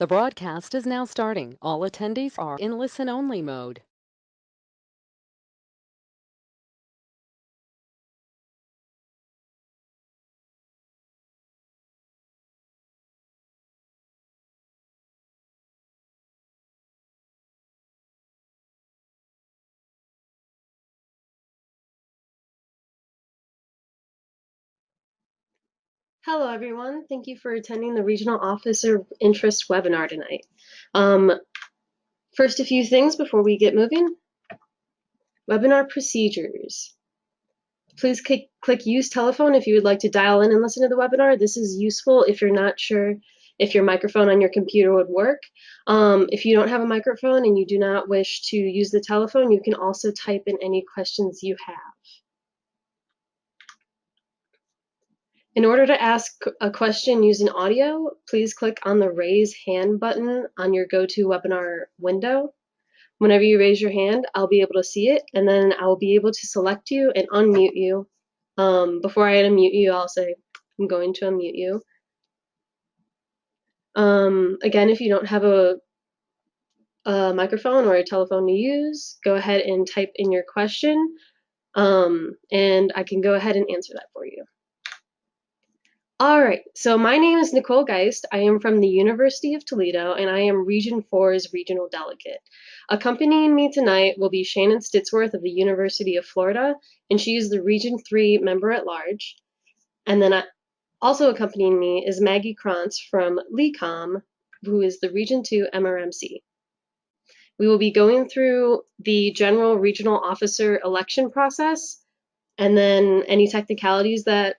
The broadcast is now starting. All attendees are in listen-only mode. Hello, everyone. Thank you for attending the Regional Officer Interest webinar tonight. First, a few things before we get moving. Webinar procedures. Please click Use Telephone if you would like to dial in and listen to the webinar. This is useful if you're not sure if your microphone on your computer would work. If you don't have a microphone and you do not wish to use the telephone, you can also type in any questions you have. In order to ask a question using audio, please click on the Raise Hand button on your GoToWebinar window. Whenever you raise your hand, I'll be able to see it, and then I'll be able to select you and unmute you. Before I unmute you, I'll say, I'm going to unmute you. Again, if you don't have a microphone or a telephone to use, go ahead and type in your question, and I can go ahead and answer that for you. All right, so my name is Nicole Geist. I am from the University of Toledo, and I am Region 4's Regional Delegate. Accompanying me tonight will be Shannon Stitsworth of the University of Florida, and she is the Region 3 Member at Large. And then also accompanying me is Maggie Krantz from LECOM, who is the Region 2 MRMC. We will be going through the general regional officer election process, and then any technicalities that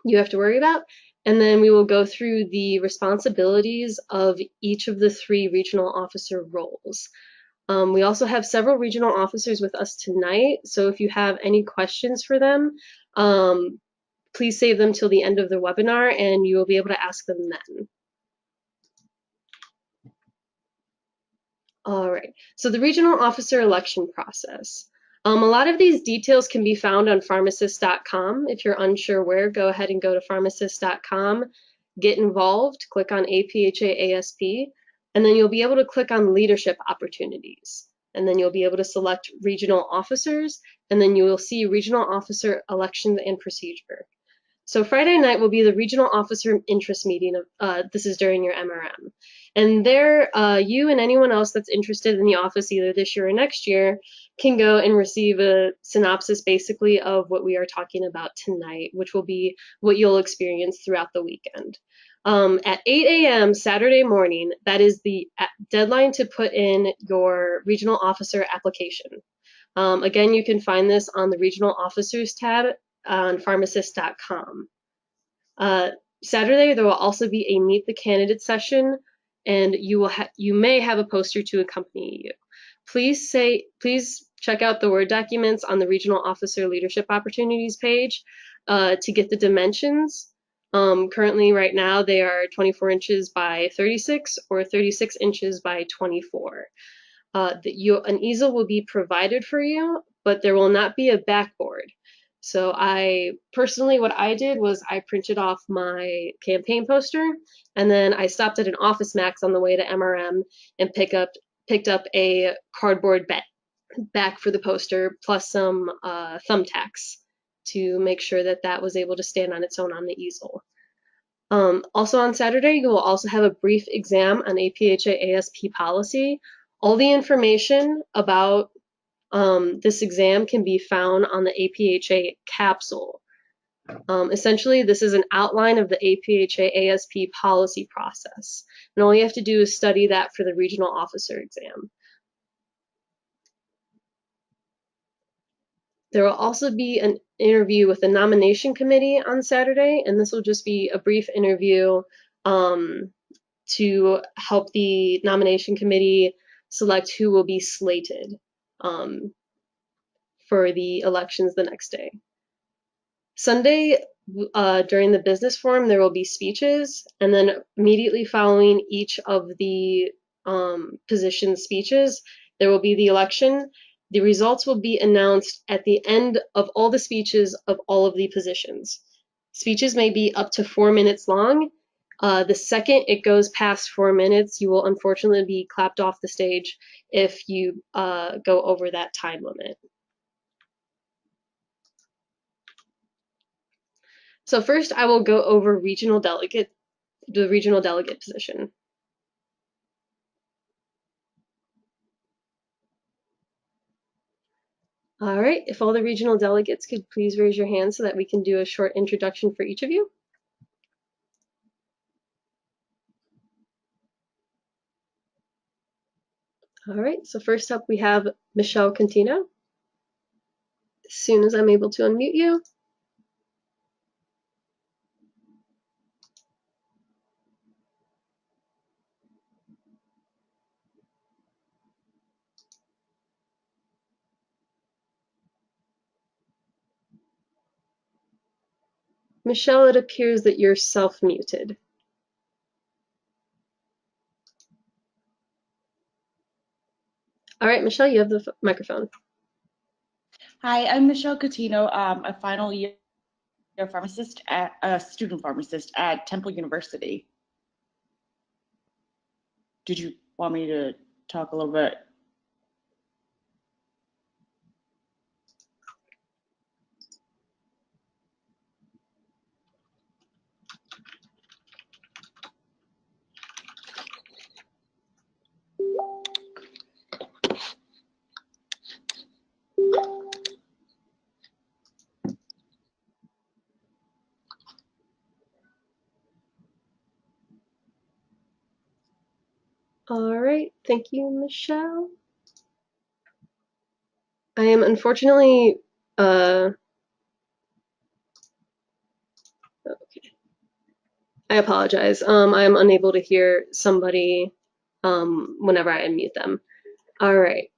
you have to worry about. And then we will go through the responsibilities of each of the 3 regional officer roles. We also have several regional officers with us tonight, so if you have any questions for them, please save them till the end of the webinar and you will be able to ask them then. All right, so the regional officer election process. A lot of these details can be found on pharmacist.com. If you're unsure where, go ahead and go to pharmacist.com, get involved, click on APhA-ASP, and then you'll be able to click on leadership opportunities. And then you'll be able to select regional officers, and then you will see regional officer elections and procedure. So Friday night will be the regional officer interest meeting. This is during your MRM. And there, you and anyone else that's interested in the office either this year or next year can go and receive a synopsis basically of what we are talking about tonight, which will be what you'll experience throughout the weekend. At 8 a.m. Saturday morning, that is the deadline to put in your regional officer application. Again, you can find this on the regional officers tab on pharmacist.com. Saturday, there will also be a Meet the Candidate session, and you may have a poster to accompany you. Please check out the Word documents on the Regional Officer Leadership Opportunities page to get the dimensions. Currently, right now, they are 24 inches by 36 or 36 inches by 24. An easel will be provided for you, but there will not be a backboard. So what I did was I printed off my campaign poster, and then I stopped at an Office Max on the way to MRM and picked up a cardboard back for the poster, plus some thumbtacks to make sure that that was able to stand on its own on the easel. Also on Saturday, you will also have a brief exam on APhA-ASP policy. All the information about this exam can be found on the APhA capsule. Essentially, this is an outline of the APhA-ASP policy process, and all you have to do is study that for the regional officer exam. There will also be an interview with the nomination committee on Saturday, and this will just be a brief interview to help the nomination committee select who will be slated for the elections the next day. Sunday, during the business forum, there will be speeches, and then immediately following each of the position speeches, there will be the election. The results will be announced at the end of all the speeches of all of the positions. Speeches may be up to 4 minutes long, The second it goes past 4 minutes, you will unfortunately be clapped off the stage if you go over that time limit. So first I will go over the regional delegate position. All right, if all the regional delegates could please raise your hands so that we can do a short introduction for each of you. All right, so first up we have Michelle Contino. As soon as I'm able to unmute you. Michelle, it appears that you're self-muted. All right, Michelle, you have the microphone. Hi, I'm Michelle Coutinho, a final year pharmacist student pharmacist at Temple University. Did you want me to talk a little bit? All right, thank you, Michelle. I am unfortunately, okay. I apologize. I'm unable to hear somebody whenever I unmute them. All right.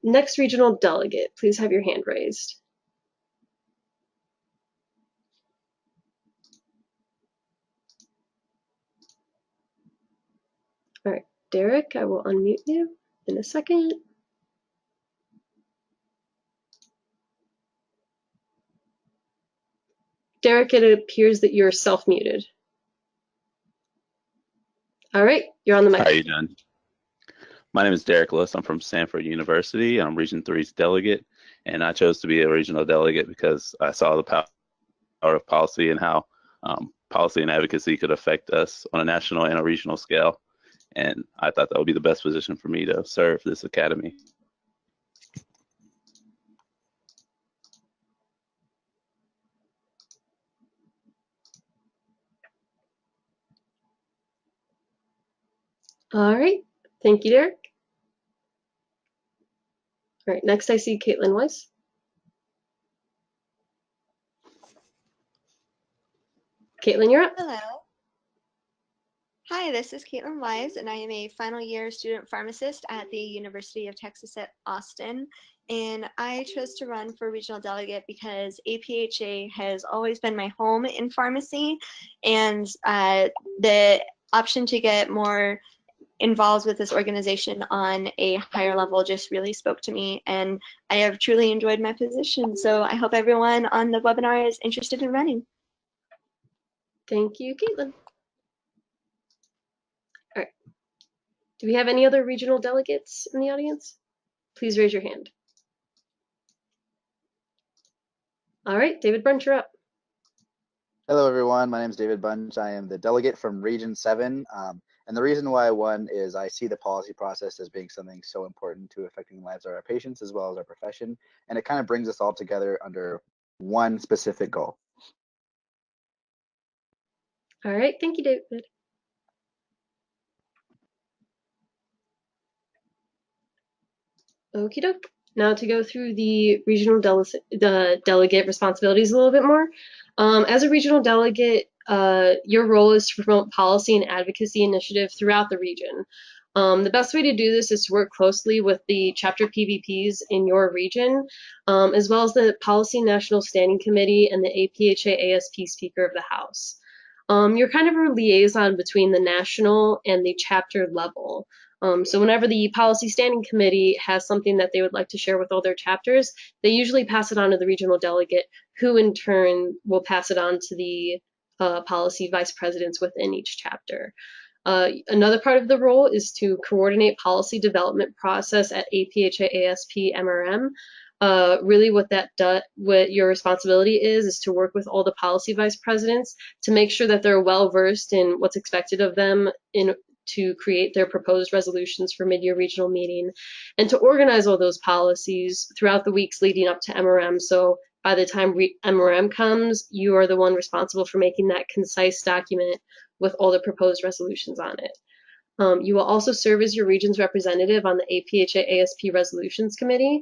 Next regional delegate, please have your hand raised. All right, Derek, I will unmute you in a second. Derek, it appears that you're self-muted. All right, you're on the mic. How are you doing? My name is Derek Lewis. I'm from Stanford University. I'm Region 3's delegate, and I chose to be a regional delegate because I saw the power of policy and how policy and advocacy could affect us on a national and a regional scale. And I thought that would be the best position for me to serve this academy. All right, thank you, Derek. All right, next I see Caitlin Weiss. Caitlin, you're up. Hello. Hi, this is Caitlin Wise, and I am a final year student pharmacist at the University of Texas at Austin. And I chose to run for regional delegate because APhA has always been my home in pharmacy, and the option to get more involved with this organization on a higher level just really spoke to me, and I have truly enjoyed my position. So I hope everyone on the webinar is interested in running. Thank you, Caitlin. All right. Do we have any other regional delegates in the audience? Please raise your hand. All right, David Brunch, you're up. Hello, everyone. My name is David Bunch. I am the delegate from Region 7. And the reason why I won is I see the policy process as being something so important to affecting the lives of our patients as well as our profession. And it kind of brings us all together under one specific goal. All right, thank you, David. Okie doke. Now to go through the regional delegate responsibilities a little bit more. As a regional delegate, your role is to promote policy and advocacy initiatives throughout the region. The best way to do this is to work closely with the chapter PVPs in your region, as well as the Policy National Standing Committee and the APhA-ASP Speaker of the House. You're kind of a liaison between the national and the chapter level. So whenever the Policy Standing Committee has something that they would like to share with all their chapters, they usually pass it on to the regional delegate, who in turn will pass it on to the policy vice presidents within each chapter. Another part of the role is to coordinate policy development process at APhA-ASP MRM. Really what your responsibility is to work with all the policy vice presidents to make sure that they're well versed in what's expected of them to create their proposed resolutions for mid-year regional meeting, and to organize all those policies throughout the weeks leading up to MRM. So by the time MRM comes, you are the one responsible for making that concise document with all the proposed resolutions on it. You will also serve as your region's representative on the APhA-ASP Resolutions Committee.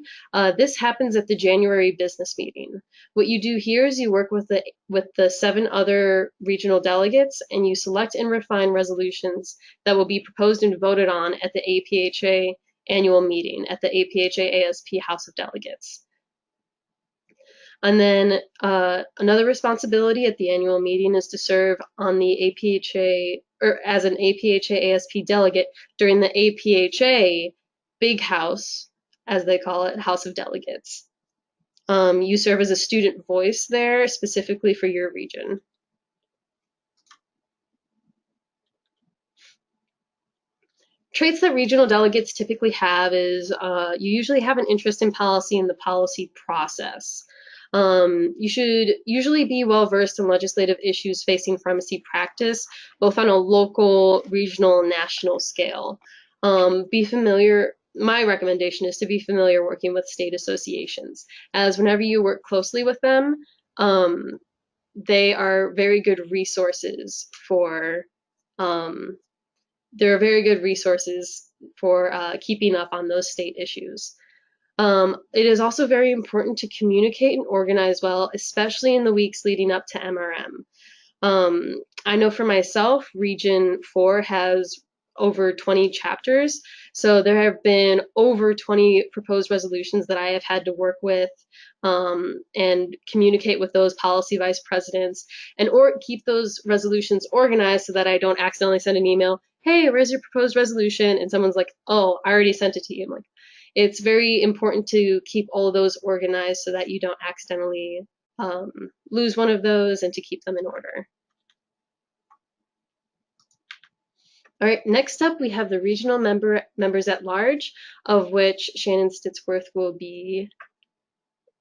This happens at the January business meeting. What you do here is you work with the 7 other regional delegates, and you select and refine resolutions that will be proposed and voted on at the APhA annual meeting at the APhA-ASP House of Delegates. And then another responsibility at the annual meeting is to serve on the APhA, or as an APhA-ASP delegate during the APhA Big House, as they call it, House of Delegates. You serve as a student voice there, specifically for your region. Traits that regional delegates typically have is you usually have an interest in policy and the policy process. You should usually be well versed in legislative issues facing pharmacy practice, both on a local, regional, and national scale. Be familiar. My recommendation is to be familiar working with state associations, as whenever you work closely with them, they are very good resources for keeping up on those state issues. It is also very important to communicate and organize well, especially in the weeks leading up to MRM. I know for myself, Region 4 has over 20 chapters, so there have been over 20 proposed resolutions that I have had to work with and communicate with those policy vice presidents and keep those resolutions organized so that I don't accidentally send an email, hey, where's your proposed resolution? And someone's like, oh, I already sent it to you. I'm like, it's very important to keep all of those organized so that you don't accidentally lose one of those and to keep them in order. All right, next up we have the regional members at large, of which Shannon Stitsworth will be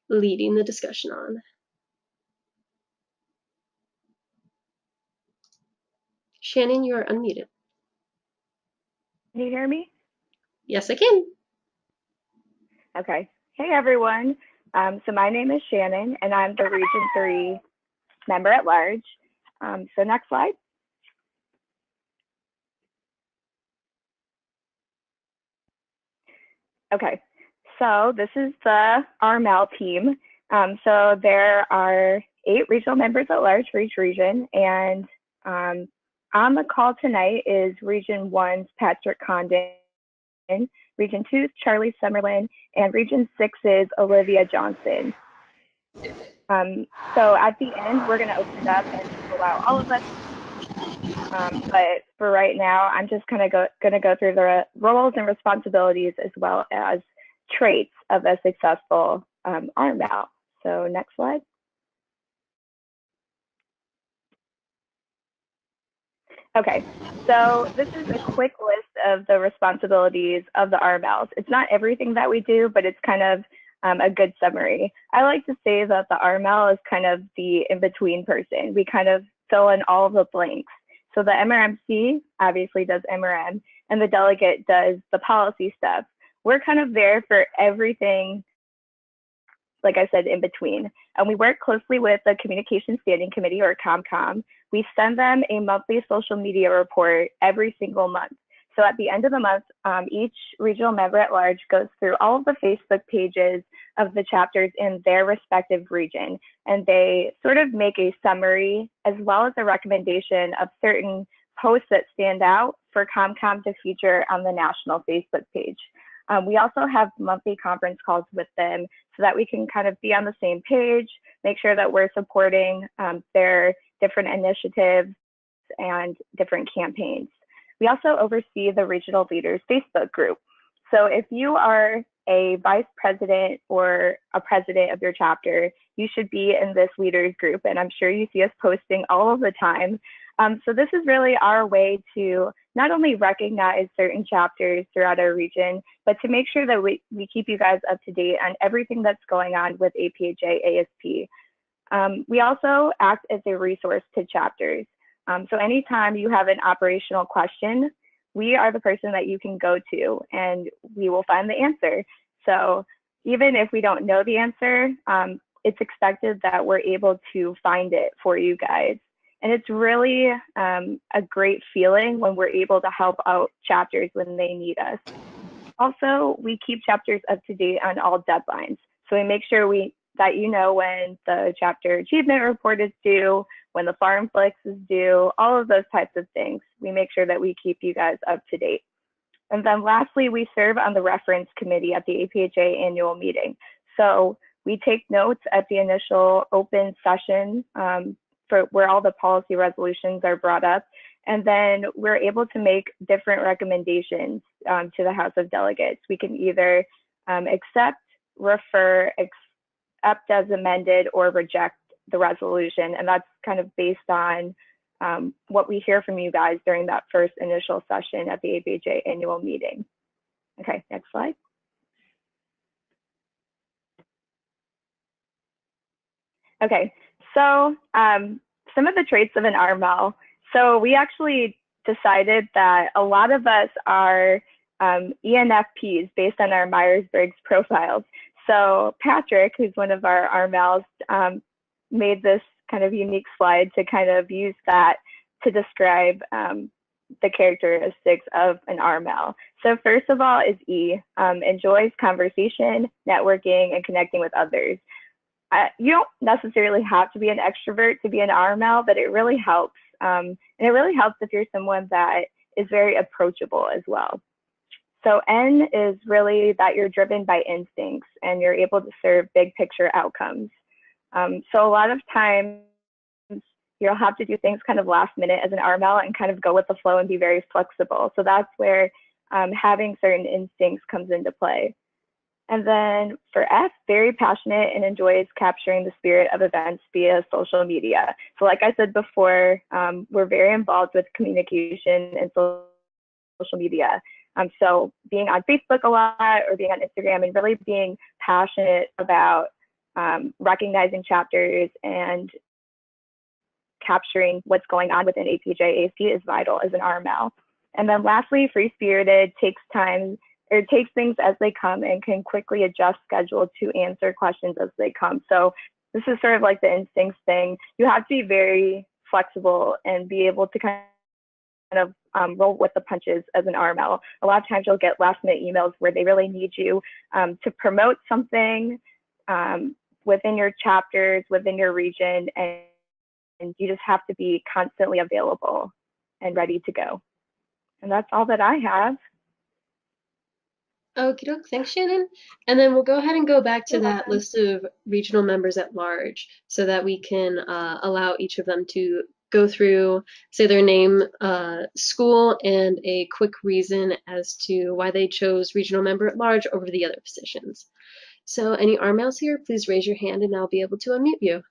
leading the discussion on. Shannon, you are unmuted. Can you hear me? Yes, I can. Okay. Hey, everyone. So my name is Shannon, and I'm the Region 3 member at large. So next slide. Okay. So this is the Armel team. So there are 8 regional members at large for each region, and on the call tonight is Region 1's Patrick Condon, Region 2's Charlie Summerlin, and Region 6's Olivia Johnson. So at the end, we're going to open it up and allow all of us. But for right now, I'm just kind of going to go through the roles and responsibilities as well as traits of a successful Armel. So next slide. Okay, so this is a quick list of the responsibilities of the Armels. It's not everything that we do, but it's kind of a good summary. I like to say that the Armel is kind of the in-between person. We kind of fill in all of the blanks. So the MRMC obviously does MRM, and the delegate does the policy stuff. We're kind of there for everything, like I said, in between. And we work closely with the Communications Standing Committee, or ComCom. We send them a monthly social media report every single month. So at the end of the month, each regional member at large goes through all of the Facebook pages of the chapters in their respective region, and they sort of make a summary as well as a recommendation of certain posts that stand out for ComCom to feature on the national Facebook page. We also have monthly conference calls with them so that we can kind of be on the same page, make sure that we're supporting their different initiatives and different campaigns. We also oversee the Regional Leaders Facebook group. So if you are a vice president or a president of your chapter, you should be in this leaders group. And I'm sure you see us posting all of the time. So this is really our way to not only recognize certain chapters throughout our region, but to make sure that we keep you guys up to date on everything that's going on with APhA-ASP. We also act as a resource to chapters. So anytime you have an operational question, we are the person that you can go to and we will find the answer. So even if we don't know the answer, it's expected that we're able to find it for you guys. And it's really a great feeling when we're able to help out chapters when they need us. Also, we keep chapters up to date on all deadlines. So we make sure that you know when the chapter achievement report is due, when the farm flex is due, all of those types of things. We make sure that we keep you guys up to date. And then lastly, we serve on the reference committee at the APhA annual meeting. So we take notes at the initial open session for where all the policy resolutions are brought up. And then we're able to make different recommendations to the House of Delegates. We can either accept, refer, accept as amended, or reject the resolution. And that's kind of based on what we hear from you guys during that first initial session at the APhA annual meeting. Okay, next slide. Okay, so some of the traits of an Armel. So we actually decided that a lot of us are ENFPs based on our Myers-Briggs profiles. So Patrick, who's one of our Armels, made this kind of unique slide to kind of use that to describe the characteristics of an Armel. So first of all is E, enjoys conversation, networking, and connecting with others. You don't necessarily have to be an extrovert to be an Armel, but it really helps. And it really helps if you're someone that is very approachable as well. So N is really that you're driven by instincts and you're able to serve big picture outcomes. So a lot of times you'll have to do things kind of last minute as an Armel and kind of go with the flow and be very flexible. So that's where having certain instincts comes into play. And then for F, very passionate and enjoys capturing the spirit of events via social media. So like I said before, we're very involved with communication and social media. So being on Facebook a lot or being on Instagram and really being passionate about recognizing chapters and capturing what's going on within APhA-ASP is vital as an Armel. And then lastly, free-spirited, takes things as they come and can quickly adjust schedule to answer questions as they come. So this is sort of like the instincts thing. You have to be very flexible and be able to kind of roll with the punches as an Armel. A lot of times you'll get last minute emails where they really need you to promote something within your chapters, within your region, and you just have to be constantly available and ready to go. And that's all that I have. Okie doke, thanks Shannon. And then we'll go ahead and go back to that list of regional members at large so that we can allow each of them to go through, say their name, school, and a quick reason as to why they chose regional member at large over the other positions. So any Armels here, please raise your hand and I'll be able to unmute you.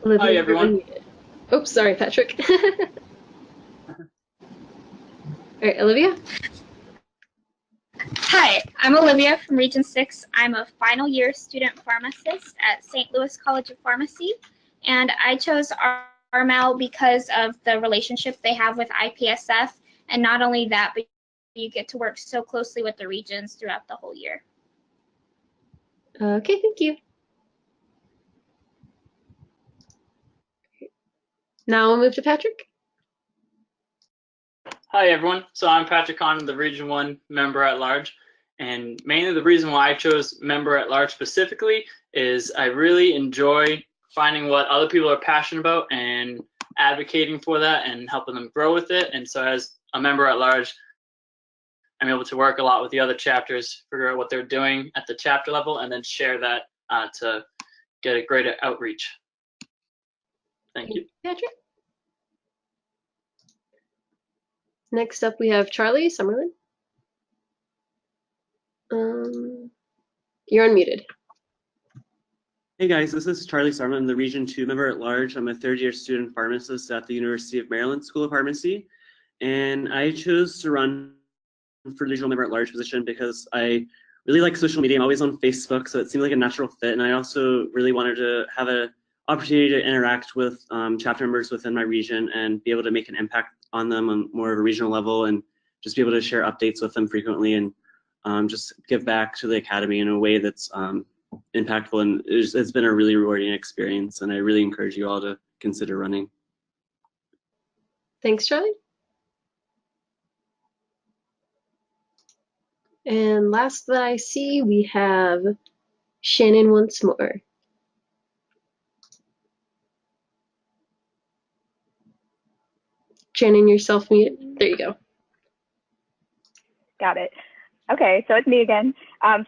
Olivia, hi everyone. Oops, sorry, Patrick. All right, Olivia. Hi, I'm Olivia from Region 6. I'm a final year student pharmacist at St. Louis College of Pharmacy, and I chose Armel because of the relationship they have with IPSF, and not only that, but you get to work so closely with the regions throughout the whole year. Okay, thank you. Now we'll move to Patrick. Hi everyone. So I'm Patrick Hahn, the Region 1 member at large. And mainly the reason why I chose member at large specifically is I really enjoy finding what other people are passionate about and advocating for that and helping them grow with it. And so as a member at large, I'm able to work a lot with the other chapters, figure out what they're doing at the chapter level, and then share that to get a greater outreach. Thank you. Patrick. Next up, we have Charlie Summerlin. You're unmuted. Hey guys, this is Charlie Summerlin, the Region 2 member at large. I'm a third-year student pharmacist at the University of Maryland School of Pharmacy, and I chose to run for the regional member at large position because I really like social media. I'm always on Facebook, so it seemed like a natural fit, and I also really wanted to have an opportunity to interact with chapter members within my region and be able to make an impact on them on more of a regional level, and just be able to share updates with them frequently, and just give back to the academy in a way that's impactful. And it's been a really rewarding experience, and I really encourage you all to consider running. Thanks, Charlie. And last that I see, we have Shannon once more. Shannon, you're self-muted. There you go. Got it. Okay, so it's me again.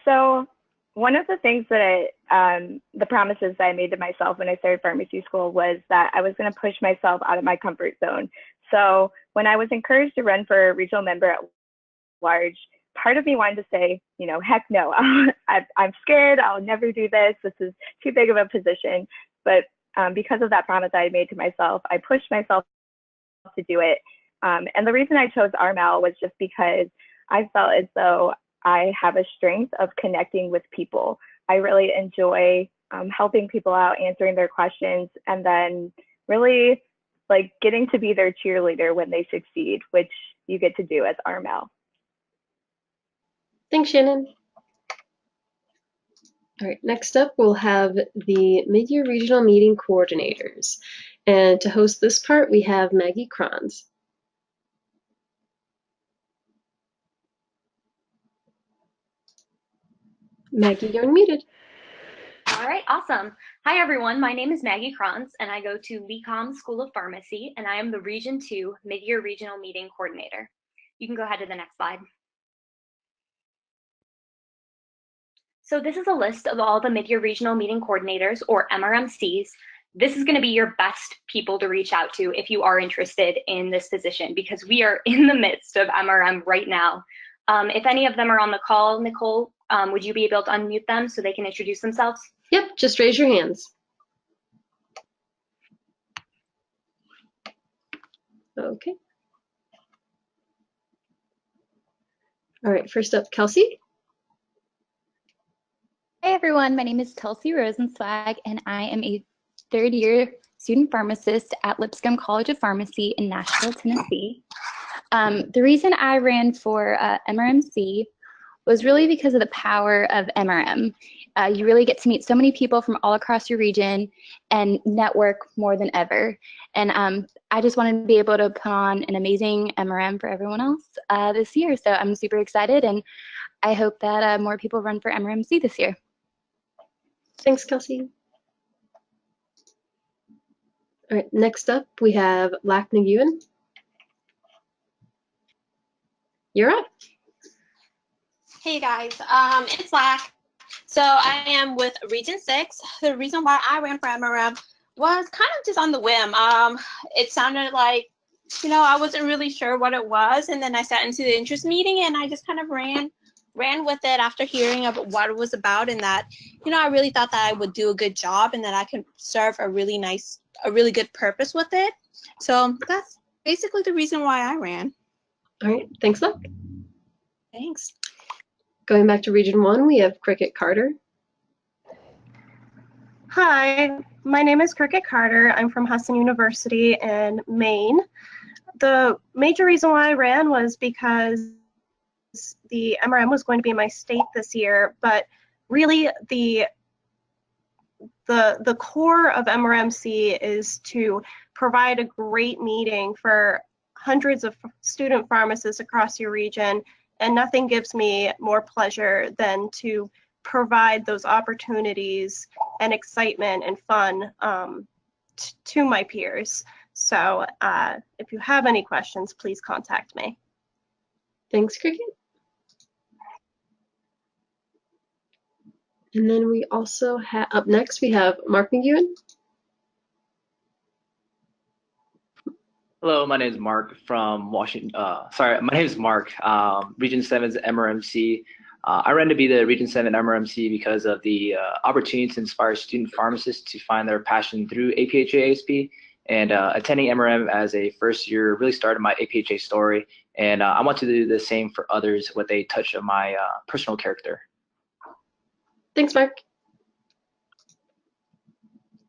So one of the things that the promises that I made to myself when I started pharmacy school was that I was going to push myself out of my comfort zone. So when I was encouraged to run for regional member at large, part of me wanted to say, you know, heck no, I'm scared. I'll never do this. This is too big of a position. But because of that promise I made to myself, I pushed myself to do it. And the reason I chose Armel was just because I felt as though I have a strength of connecting with people. I really enjoy helping people out, answering their questions, and then really like getting to be their cheerleader when they succeed, which you get to do as Armel. Thanks, Shannon. All right, next up, we'll have the mid-year regional meeting coordinators. And to host this part, we have Maggie Kranz. Maggie, you're unmuted. All right, awesome. Hi, everyone. My name is Maggie Kranz, and I go to LECOM School of Pharmacy, and I am the Region 2 Mid-Year Regional Meeting Coordinator. You can go ahead to the next slide. So this is a list of all the Mid-Year Regional Meeting Coordinators, or MRMCs. This is going to be your best people to reach out to if you are interested in this position, because we are in the midst of MRM right now. If any of them are on the call, Nicole, would you be able to unmute them so they can introduce themselves? Yep, just raise your hands. Okay. All right, first up, Kelsey. Hey everyone, my name is Kelsey Rosenzweig, and I am a third-year student pharmacist at Lipscomb College of Pharmacy in Nashville, Tennessee. The reason I ran for MRMC was really because of the power of MRM. You really get to meet so many people from all across your region and network more than ever. And I just wanted to be able to put on an amazing MRM for everyone else this year. So I'm super excited, and I hope that more people run for MRMC this year. Thanks, Kelsey. All right, next up, we have Lac Nguyen. You're up. Hey guys, it's Lac. So I am with Region 6. The reason why I ran for MRM was kind of just on the whim. It sounded like, you know, I wasn't really sure what it was, and then I sat into the interest meeting and I just kind of ran with it after hearing about what it was about, and that, you know, I really thought that I would do a good job and that I could serve a really good purpose with it. So that's basically the reason why I ran. All right, thanks, Lac. Thanks. Going back to Region 1, we have Cricket Carter. Hi, my name is Cricket Carter. I'm from Hudson University in Maine. The major reason why I ran was because the MRM was going to be in my state this year, but really the core of MRMC is to provide a great meeting for hundreds of student pharmacists across your region, and nothing gives me more pleasure than to provide those opportunities and excitement and fun to my peers. So if you have any questions, please contact me. Thanks, Cricket. And then we also have, up next, we have Mark McEwen. Hello, my name is Mark from Washington. Sorry, my name is Mark, Region 7's MRMC. I ran to be the Region 7 MRMC because of the opportunity to inspire student pharmacists to find their passion through APhA-ASP. And attending MRM as a first year really started my APHA story. And I want to do the same for others with a touch of my personal character. Thanks, Mark.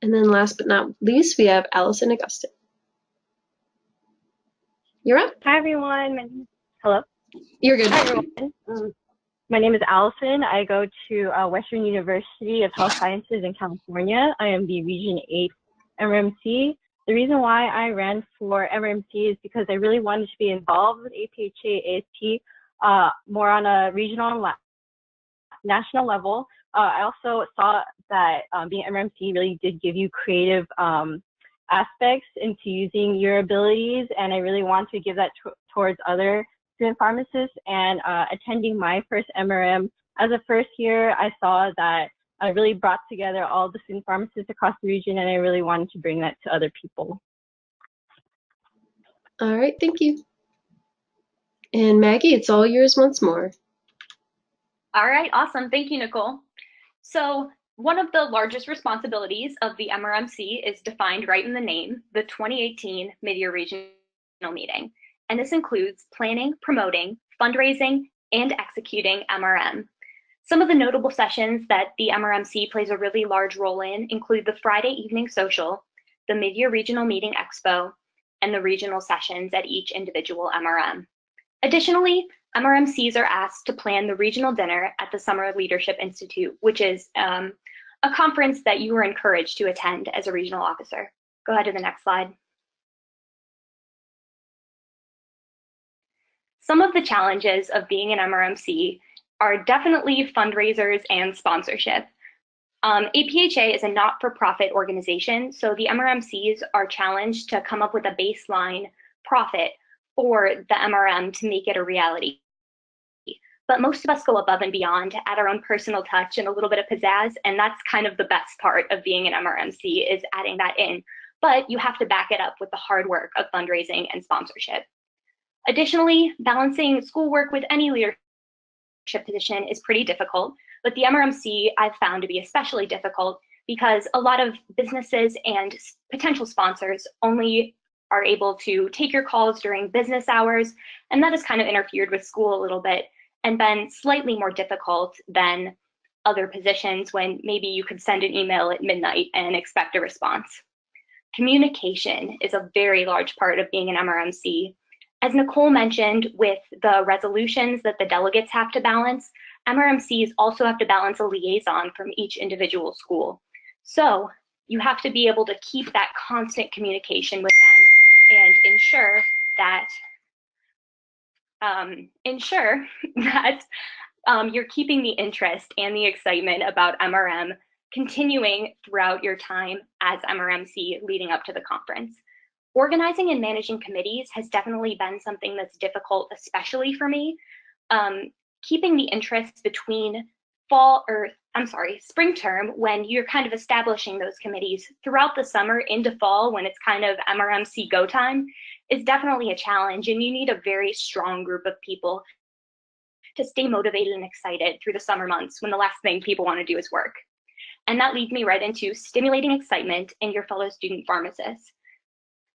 And then last but not least, we have Allison Augustin. You're up. Hi, everyone. Hello. You're good. Hi, everyone. My name is Allison. I go to Western University of Health Sciences in California. I am the Region 8 MRMC. The reason why I ran for MRMC is because I really wanted to be involved with APhA-ASP more on a regional and national level. I also saw that being MRMC really did give you creative aspects into using your abilities, and I really want to give that towards other student pharmacists. And attending my first MRM as a first year, I saw that I really brought together all the student pharmacists across the region, and I really wanted to bring that to other people. All right, thank you. And Maggie, it's all yours once more. All right, awesome. Thank you, Nicole. So one of the largest responsibilities of the MRMC is defined right in the name, the 2018 Mid-Year Regional Meeting. And this includes planning, promoting, fundraising, and executing MRM. Some of the notable sessions that the MRMC plays a really large role in include the Friday evening social, the Mid-Year Regional Meeting Expo, and the regional sessions at each individual MRM. Additionally, MRMCs are asked to plan the regional dinner at the Summer Leadership Institute, which is a conference that you are encouraged to attend as a regional officer. Go ahead to the next slide. Some of the challenges of being an MRMC are definitely fundraisers and sponsorship. APhA is a not-for-profit organization, so the MRMCs are challenged to come up with a baseline profit for the MRM to make it a reality. But most of us go above and beyond to add our own personal touch and a little bit of pizzazz, and that's kind of the best part of being an MRMC, is adding that in. But you have to back it up with the hard work of fundraising and sponsorship. Additionally, balancing schoolwork with any leadership position is pretty difficult, but the MRMC I've found to be especially difficult because a lot of businesses and potential sponsors only are able to take your calls during business hours, and that has kind of interfered with school a little bit and been slightly more difficult than other positions when maybe you could send an email at midnight and expect a response. Communication is a very large part of being an MRMC. As Nicole mentioned, with the resolutions that the delegates have to balance, MRMCs also have to balance a liaison from each individual school. So you have to be able to keep that constant communication with them and ensure that you're keeping the interest and the excitement about MRM continuing throughout your time as MRMC leading up to the conference. Organizing and managing committees has definitely been something that's difficult, especially for me. Keeping the interest between spring term, when you're kind of establishing those committees throughout the summer into fall, when it's kind of MRMC go time, is definitely a challenge, and you need a very strong group of people to stay motivated and excited through the summer months when the last thing people want to do is work. And that leads me right into stimulating excitement in your fellow student pharmacists.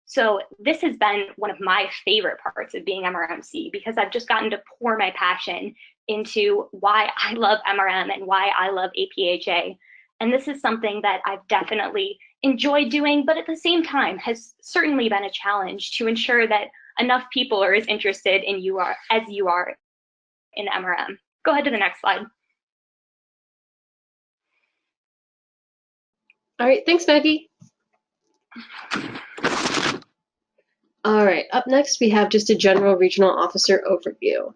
So this has been one of my favorite parts of being MRMC, because I've just gotten to pour my passion into why I love MRM and why I love APhA. And this is something that I've definitely enjoyed doing, but at the same time has certainly been a challenge to ensure that enough people are as interested in as you are in MRM. Go ahead to the next slide. All right, thanks, Maggie. All right, up next we have just a general regional officer overview.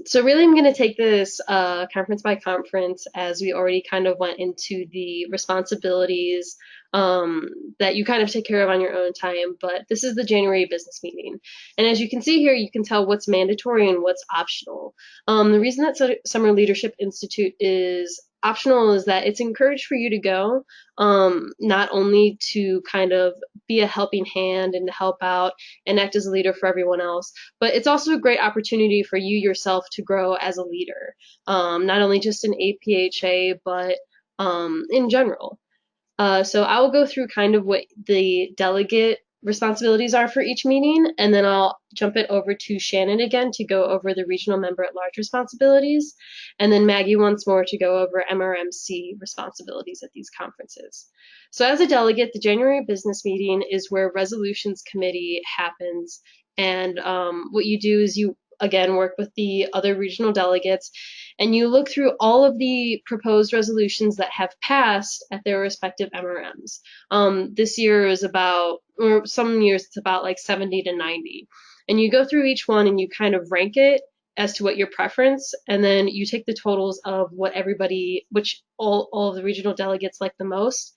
So really I'm going to take this conference by conference, as we already kind of went into the responsibilities that you kind of take care of on your own time, but this is the January business meeting. And as you can see here, you can tell what's mandatory and what's optional. The reason that Summer Leadership Institute is optional is that it's encouraged for you to go, not only to kind of be a helping hand and to help out and act as a leader for everyone else, but it's also a great opportunity for you yourself to grow as a leader, not only just in APhA, but in general. So I will go through kind of what the delegate responsibilities are for each meeting, and then I'll jump it over to Shannon again to go over the regional member at large responsibilities, and then Maggie once more to go over MRMC responsibilities at these conferences. So as a delegate, the January business meeting is where resolutions committee happens, and what you do is you again work with the other regional delegates, and you look through all of the proposed resolutions that have passed at their respective MRMs. This year is about, or some years it's about like 70 to 90. And you go through each one and you kind of rank it as to what your preference, and then you take the totals of what everybody, which all of the regional delegates like the most,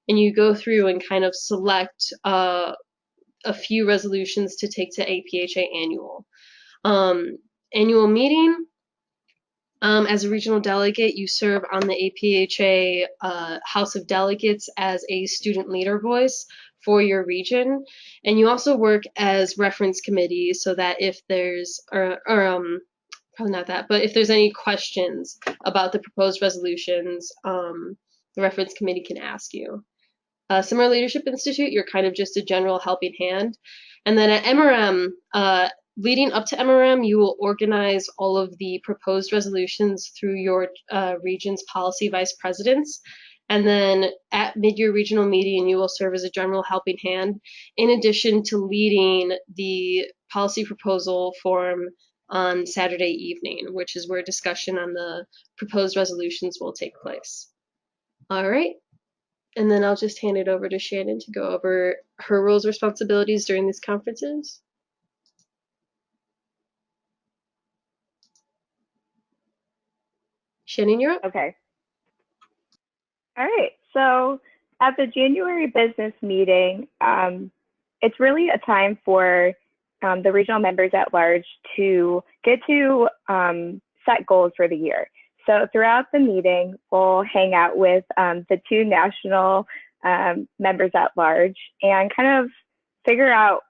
and you go through and kind of select a few resolutions to take to APhA annual. Annual meeting, as a regional delegate, you serve on the APhA House of Delegates as a student leader voice for your region, and you also work as reference committee so that if there's, probably not that, but if there's any questions about the proposed resolutions, the reference committee can ask you. Summer Leadership Institute, you're kind of just a general helping hand. And then at MRM, leading up to MRM, you will organize all of the proposed resolutions through your region's policy vice presidents. And then at mid-year regional meeting, you will serve as a general helping hand, in addition to leading the policy proposal forum on Saturday evening, which is where discussion on the proposed resolutions will take place. All right. And then I'll just hand it over to Shannon to go over her roles and responsibilities during these conferences. Shannon, you're up. Okay. All right. So at the January business meeting, it's really a time for the regional members at large to get to set goals for the year. So throughout the meeting, we'll hang out with the two national members at large and kind of figure out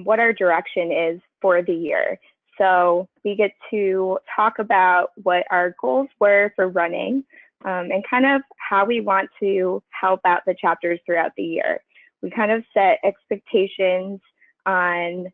what our direction is for the year. So we get to talk about what our goals were for running and kind of how we want to help out the chapters throughout the year. We kind of set expectations on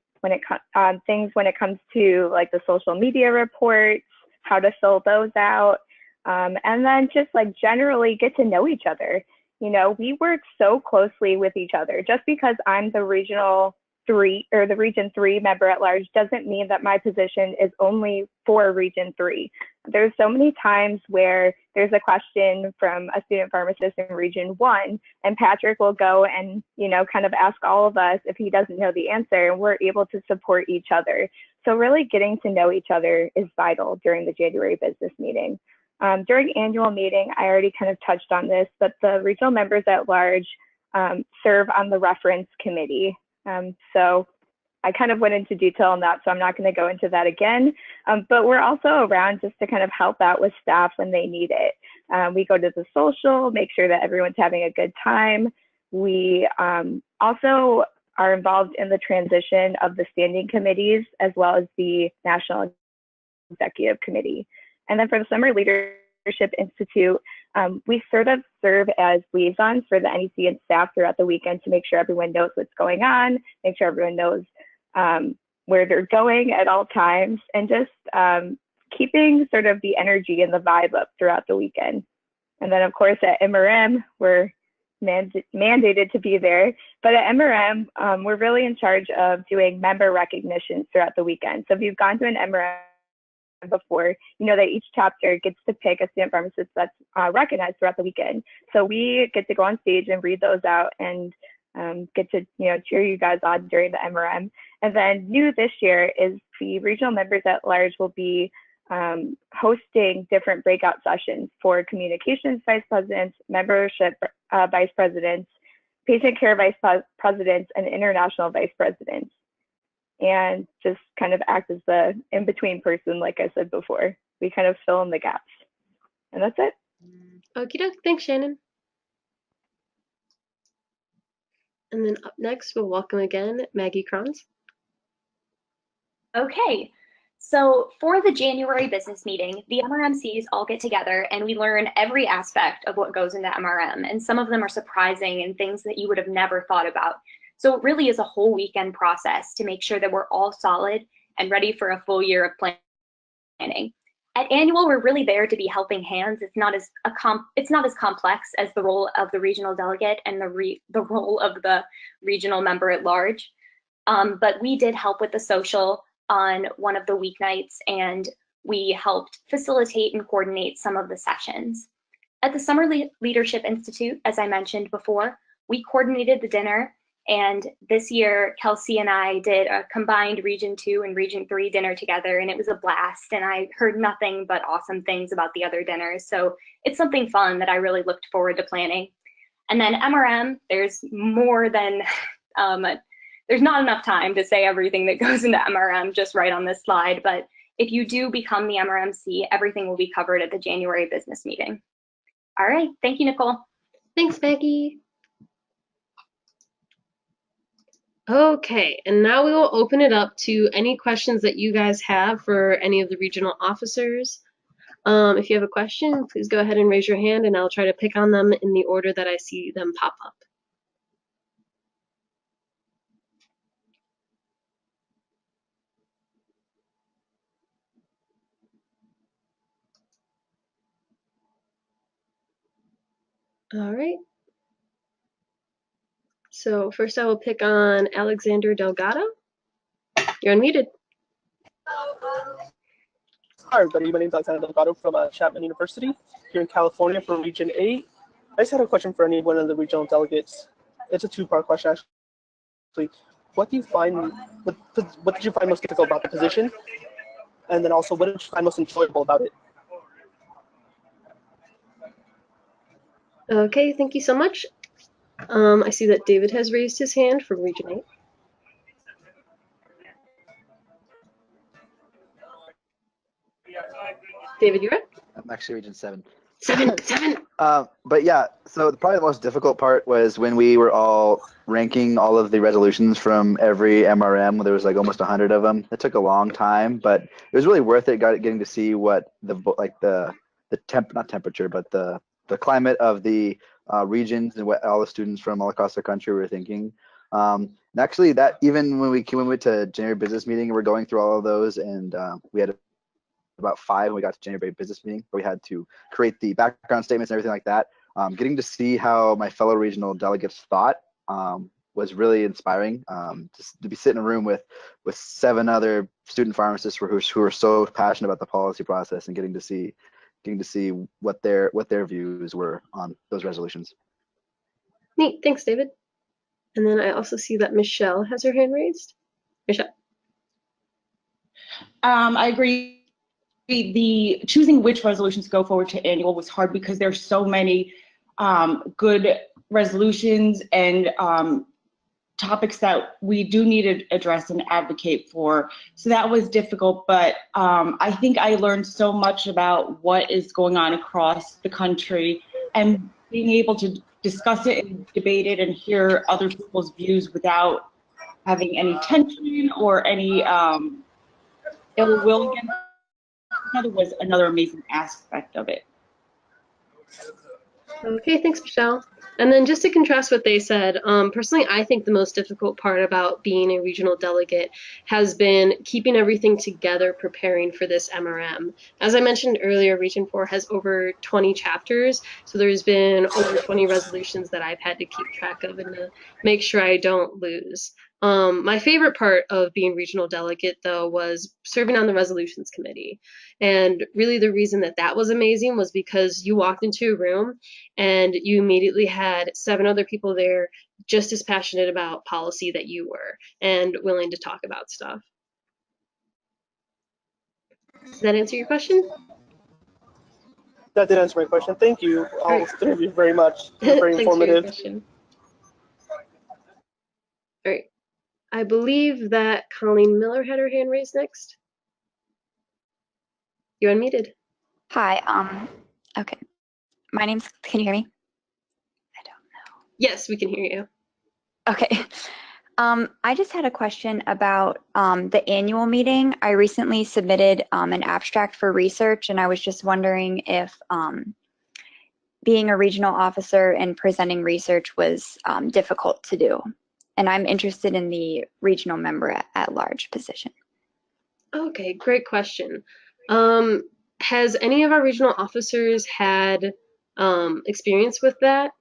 things when it comes to like the social media reports, how to fill those out, and then just like generally get to know each other. You know, we work so closely with each other. Just because I'm the regional 3 or the region 3 member at large doesn't mean that my position is only for region 3. There's so many times where there's a question from a student pharmacist in region 1, and Patrick will go and, you know, kind of ask all of us if he doesn't know the answer, and we're able to support each other. So really getting to know each other is vital during the January business meeting. During annual meeting, I already kind of touched on this, but the regional members at large serve on the reference committee. So I kind of went into detail on that, so I'm not going to go into that again. But we're also around just to kind of help out with staff when they need it. We go to the social, make sure that everyone's having a good time. We also are involved in the transition of the standing committees as well as the National Executive Committee. And then for the Summer Leadership Institute, we sort of serve as liaisons for the NEC and staff throughout the weekend to make sure everyone knows what's going on, make sure everyone knows where they're going at all times, and just keeping sort of the energy and the vibe up throughout the weekend. And then of course at MRM, we're mandated to be there, but at MRM, we're really in charge of doing member recognition throughout the weekend. So if you've gone to an MRM before, you know that each chapter gets to pick a student pharmacist that's recognized throughout the weekend. So we get to go on stage and read those out and get to, you know, cheer you guys on during the MRM. And then new this year is the regional members at large will be hosting different breakout sessions for communications vice presidents, membership vice presidents, patient care vice presidents, and international vice presidents. And just kind of act as the in-between person, like I said before. We kind of fill in the gaps. And that's it. Okie doke. Thanks, Shannon. And then up next, we'll welcome again Maggie Kranz. Okay, so for the January business meeting, the MRMCs all get together and we learn every aspect of what goes into MRM, and some of them are surprising and things that you would have never thought about. So it really is a whole weekend process to make sure that we're all solid and ready for a full year of planning. At annual, we're really there to be helping hands. It's not as complex as the role of the regional delegate and the role of the regional member at large. But we did help with the social on one of the weeknights, and we helped facilitate and coordinate some of the sessions. At the Summer Leadership Institute, as I mentioned before, we coordinated the dinner, and this year Kelsey and I did a combined Region 2 and Region 3 dinner together, and it was a blast, and I heard nothing but awesome things about the other dinners, so it's something fun that I really looked forward to planning. And then MRM, there's more than there's not enough time to say everything that goes into MRM just right on this slide, but if you do become the MRMC, everything will be covered at the January business meeting. All right, thank you, Nicole. Thanks, Maggie. Okay, and now we will open it up to any questions that you guys have for any of the regional officers. If you have a question, please go ahead and raise your hand and I'll try to pick on them in the order that I see them pop up. All right. So first I will pick on Alexander Delgado. You're unmuted. Hi, everybody. My name is Alexander Delgado from Chapman University here in California from Region 8. I just had a question for any one of the regional delegates. It's a two-part question, actually. What did you find most difficult about the position? And then also, what did you find most enjoyable about it? Okay, thank you so much. I see that David has raised his hand from Region 8. David, you're up. I'm actually Region 7. Seven. But yeah, so probably the most difficult part was when we were all ranking all of the resolutions from every MRM. There was like almost 100 of them. It took a long time, but it was really worth it. Getting to see what the climate of the regions and what all the students from all across the country were thinking. And actually, that even when we went to January business meeting, we're going through all of those, and we had about 5 when we got to January business meeting, where we had to create the background statements and everything like that. Getting to see how my fellow regional delegates thought was really inspiring. Just to be sitting in a room with 7 other student pharmacists who are so passionate about the policy process, and getting to see what their views were on those resolutions. Neat, thanks, David. And then I also see that Michelle has her hand raised. Michelle. I agree. The choosing which resolutions to go forward to annual was hard because there's so many good resolutions and topics that we do need to address and advocate for. So that was difficult, but I think I learned so much about what is going on across the country, and being able to discuss it and debate it and hear other people's views without having any tension or any ill will against another was another amazing aspect of it. Okay, thanks, Michelle. And then just to contrast what they said, personally, I think the most difficult part about being a regional delegate has been keeping everything together, preparing for this MRM. As I mentioned earlier, Region 4 has over 20 chapters, so there's been over 20 resolutions that I've had to keep track of and to make sure I don't lose. My favorite part of being regional delegate, though, was serving on the resolutions committee. And really the reason that was amazing was because you walked into a room and you immediately had 7 other people there just as passionate about policy that you were and willing to talk about stuff. Does that answer your question? That did answer my question. Thank you, all 3 of you, very much. Very informative. Thanks for your question. All right. I believe that Colleen Miller had her hand raised next. You're unmuted. Hi. Okay. can you hear me? Yes, we can hear you. Okay. I just had a question about the annual meeting. I recently submitted an abstract for research, and I was just wondering if being a regional officer and presenting research was difficult to do. And I'm interested in the regional member at large position. Okay, great question. Has any of our regional officers had experience with that?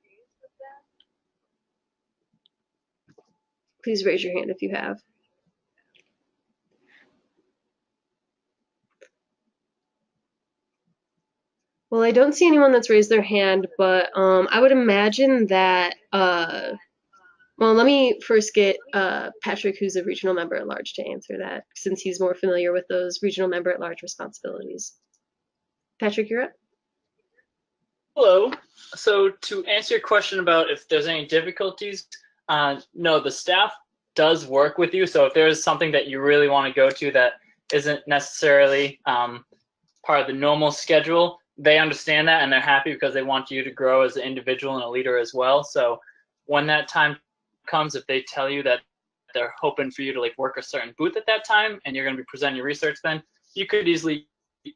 Please raise your hand if you have. Well, I don't see anyone that's raised their hand, but I would imagine that, well, let me first get Patrick, who's a regional member at large, to answer that, since he's more familiar with those regional member at large responsibilities. Patrick, you're up. Hello. So to answer your question about if there's any difficulties, no, the staff does work with you. So if there's something that you really want to go to that isn't necessarily part of the normal schedule, they understand that and they're happy because they want you to grow as an individual and a leader as well. So when that time comes, if they tell you that they're hoping for you to like work a certain booth at that time and you're going to be presenting your research, then you could easily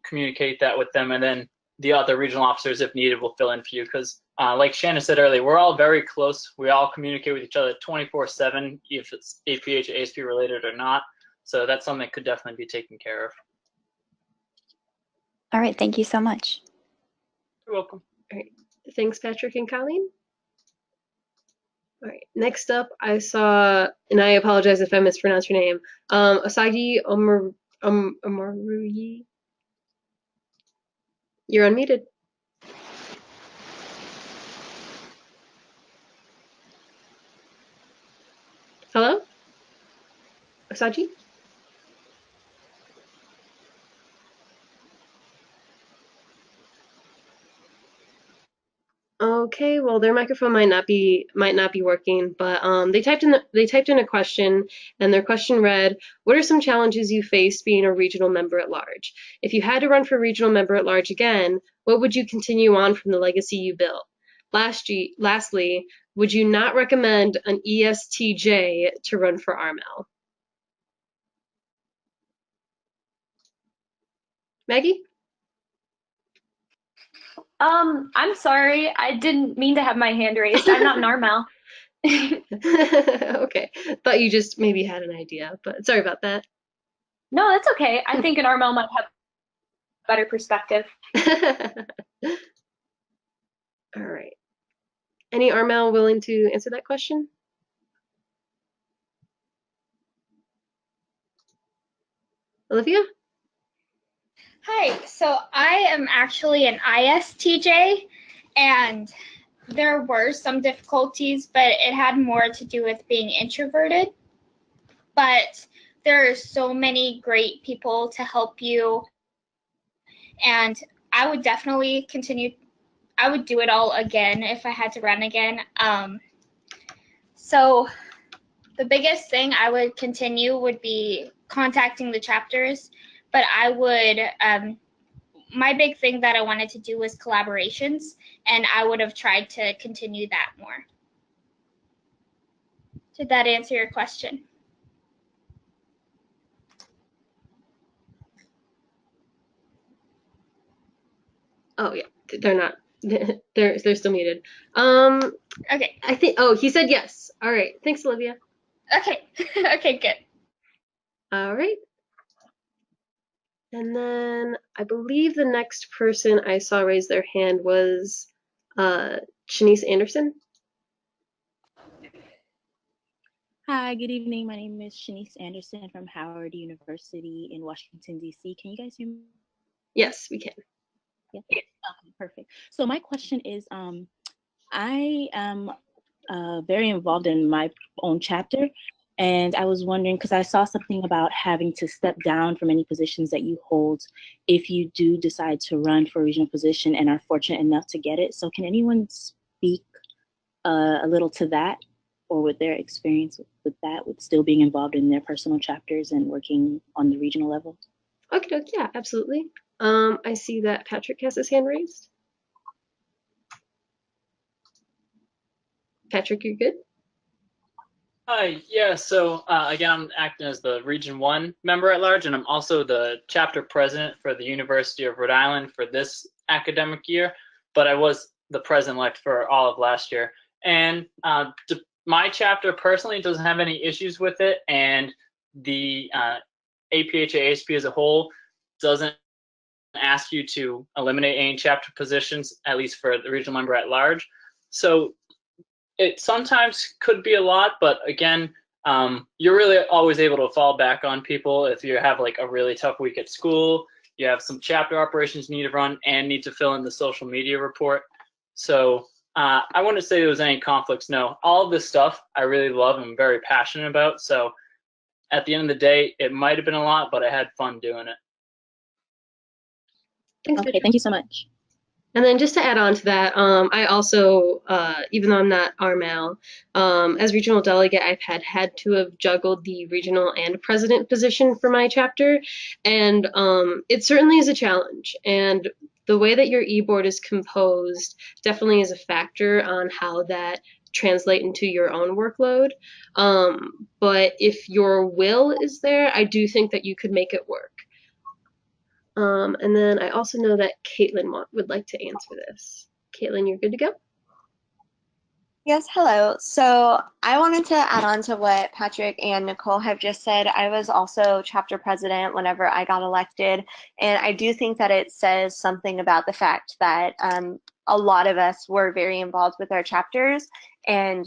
communicate that with them, and then the other regional officers, if needed, will fill in for you. Because like Shannon said earlier, we're all very close. We all communicate with each other 24/7, if it's APhA-ASP related or not. So that's something that could definitely be taken care of. All right, thank you so much. You're welcome. All right, thanks, Patrick and Colleen. All right, next up, I saw, and I apologize if I mispronounced your name, Asagi Omaruyi. You're unmuted. Hello? Asagi? Okay, well, their microphone might not be working, but they typed in a question, and their question read, "What are some challenges you faced being a regional member at large? If you had to run for regional member at large again, what would you continue on from the legacy you built? Lastly, would you not recommend an ESTJ to run for Armel?" Maggie? I'm sorry. I didn't mean to have my hand raised. I'm not an Armel. Okay, thought you just maybe had an idea, but sorry about that. No, that's okay. I think an Armel might have better perspective. All right. Any Armel willing to answer that question? Olivia? Hi, so I am actually an ISTJ, and there were some difficulties, but it had more to do with being introverted. But there are so many great people to help you, and I would definitely continue. I would do it all again if I had to run again. So the biggest thing I would continue would be contacting the chapters, but I would, my big thing that I wanted to do was collaborations, and I would have tried to continue that more. Did that answer your question? Oh yeah, they're not. They're still muted. Okay. I think. Oh, he said yes. All right. Thanks, Olivia. Okay. Okay. Good. All right. And then I believe the next person I saw raise their hand was Shanice Anderson. Hi, good evening. My name is Shanice Anderson from Howard University in Washington, D.C. Can you guys hear me? Yes, we can. Yeah. Perfect. So my question is, I am very involved in my own chapter, and I was wondering, because I saw something about having to step down from any positions that you hold if you do decide to run for a regional position and are fortunate enough to get it. So can anyone speak a little to that, or with their experience with that, with still being involved in their personal chapters and working on the regional level? Okay, yeah, absolutely. I see that Patrick has his hand raised. Patrick, you're good? Hi, yeah, so again, I'm acting as the Region 1 member at large, and I'm also the chapter president for the University of Rhode Island for this academic year, but I was the president-elect for all of last year. And my chapter personally doesn't have any issues with it, and the APhA-ASP as a whole doesn't ask you to eliminate any chapter positions, at least for the regional member at large. So it sometimes could be a lot, but again, you're really always able to fall back on people if you have like a really tough week at school, you have some chapter operations you need to run and need to fill in the social media report. So I wouldn't say there was any conflicts. No, all of this stuff I really love and I'm very passionate about. So at the end of the day, it might have been a lot, but I had fun doing it. Thanks, Okay, thank you so much. And then just to add on to that, I also, even though I'm not Armel, as regional delegate, I've had to have juggled the regional and president position for my chapter, and it certainly is a challenge. And the way that your e-board is composed definitely is a factor on how that translate into your own workload. But if your will is there, I do think that you could make it work. And then I also know that Caitlin would like to answer this. Caitlin, you're good to go? Yes, hello. So I wanted to add on to what Patrick and Nicole have just said. I was also chapter president whenever I got elected, and I do think that it says something about the fact that a lot of us were very involved with our chapters, and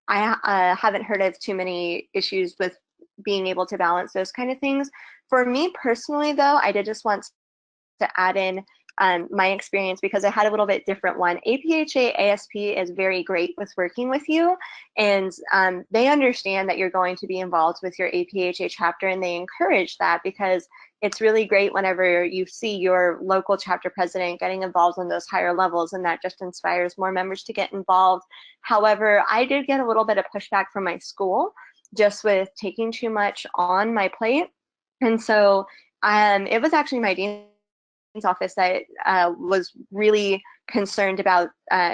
I haven't heard of too many issues with being able to balance those kind of things. For me personally, though, I did just want to add in my experience because I had a little bit different one. APhA-ASP is very great with working with you, and they understand that you're going to be involved with your APhA chapter, and they encourage that because it's really great whenever you see your local chapter president getting involved on those higher levels, and that just inspires more members to get involved. However, I did get a little bit of pushback from my school just with taking too much on my plate, and so it was actually my dean's office that was really concerned about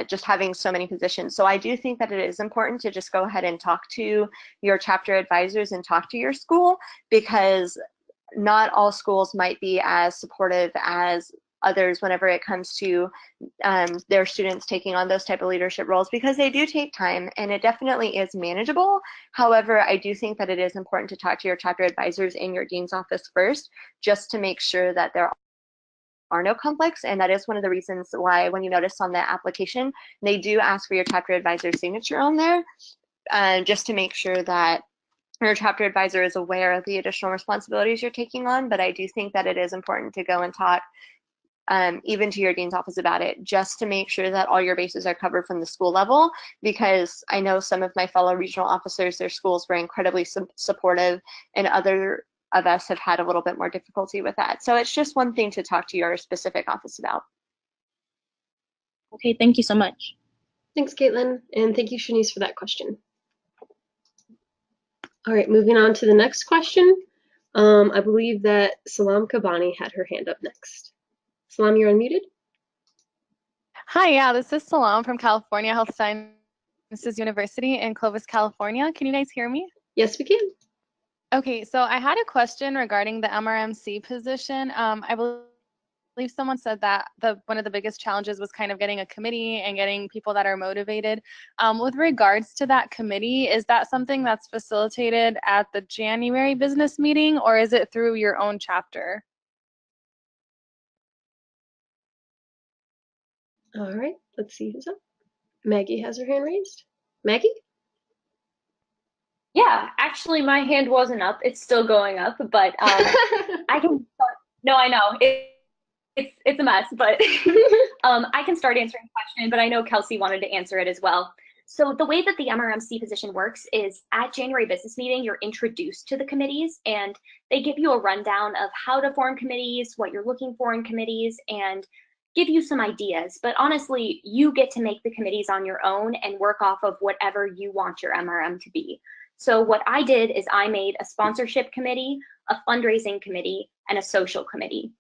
just having so many positions. So I do think that it is important to just go ahead and talk to your chapter advisors and talk to your school, because not all schools might be as supportive as others whenever it comes to their students taking on those type of leadership roles, because they do take time and it definitely is manageable. However, I do think that it is important to talk to your chapter advisors in your dean's office first, just to make sure that there are no conflicts. And that is one of the reasons why, when you notice on the application, they do ask for your chapter advisor's signature on there, just to make sure that your chapter advisor is aware of the additional responsibilities you're taking on. But I do think that it is important to go and talk even to your dean's office about it, just to make sure that all your bases are covered from the school level, because I know some of my fellow regional officers, their schools were incredibly supportive, and other of us have had a little bit more difficulty with that. So it's just one thing to talk to your specific office about. Okay, thank you so much. Thanks, Caitlin, and thank you, Shanice, for that question. All right, moving on to the next question. I believe that Salam Kabani had her hand up next. Salam, you're unmuted. Hi, yeah, this is Salam from California Health Sciences University in Clovis, California. Can you guys hear me? Yes, we can. Okay, so I had a question regarding the MRMC position. I believe someone said that one of the biggest challenges was kind of getting a committee and getting people that are motivated. With regards to that committee, is that something that's facilitated at the January business meeting, or is it through your own chapter? All right, let's see who's up. Maggie has her hand raised. Maggie? Yeah, actually, my hand wasn't up. It's still going up, but I can start. No, I know. It's a mess, but I can start answering the question, but I know Kelsey wanted to answer it as well. So the way that the MRMC position works is at January business meeting, you're introduced to the committees, and they give you a rundown of how to form committees, what you're looking for in committees, and give you some ideas. But honestly, you get to make the committees on your own and work off of whatever you want your MRM to be. So what I did is I made a sponsorship committee, a fundraising committee, and a social committee.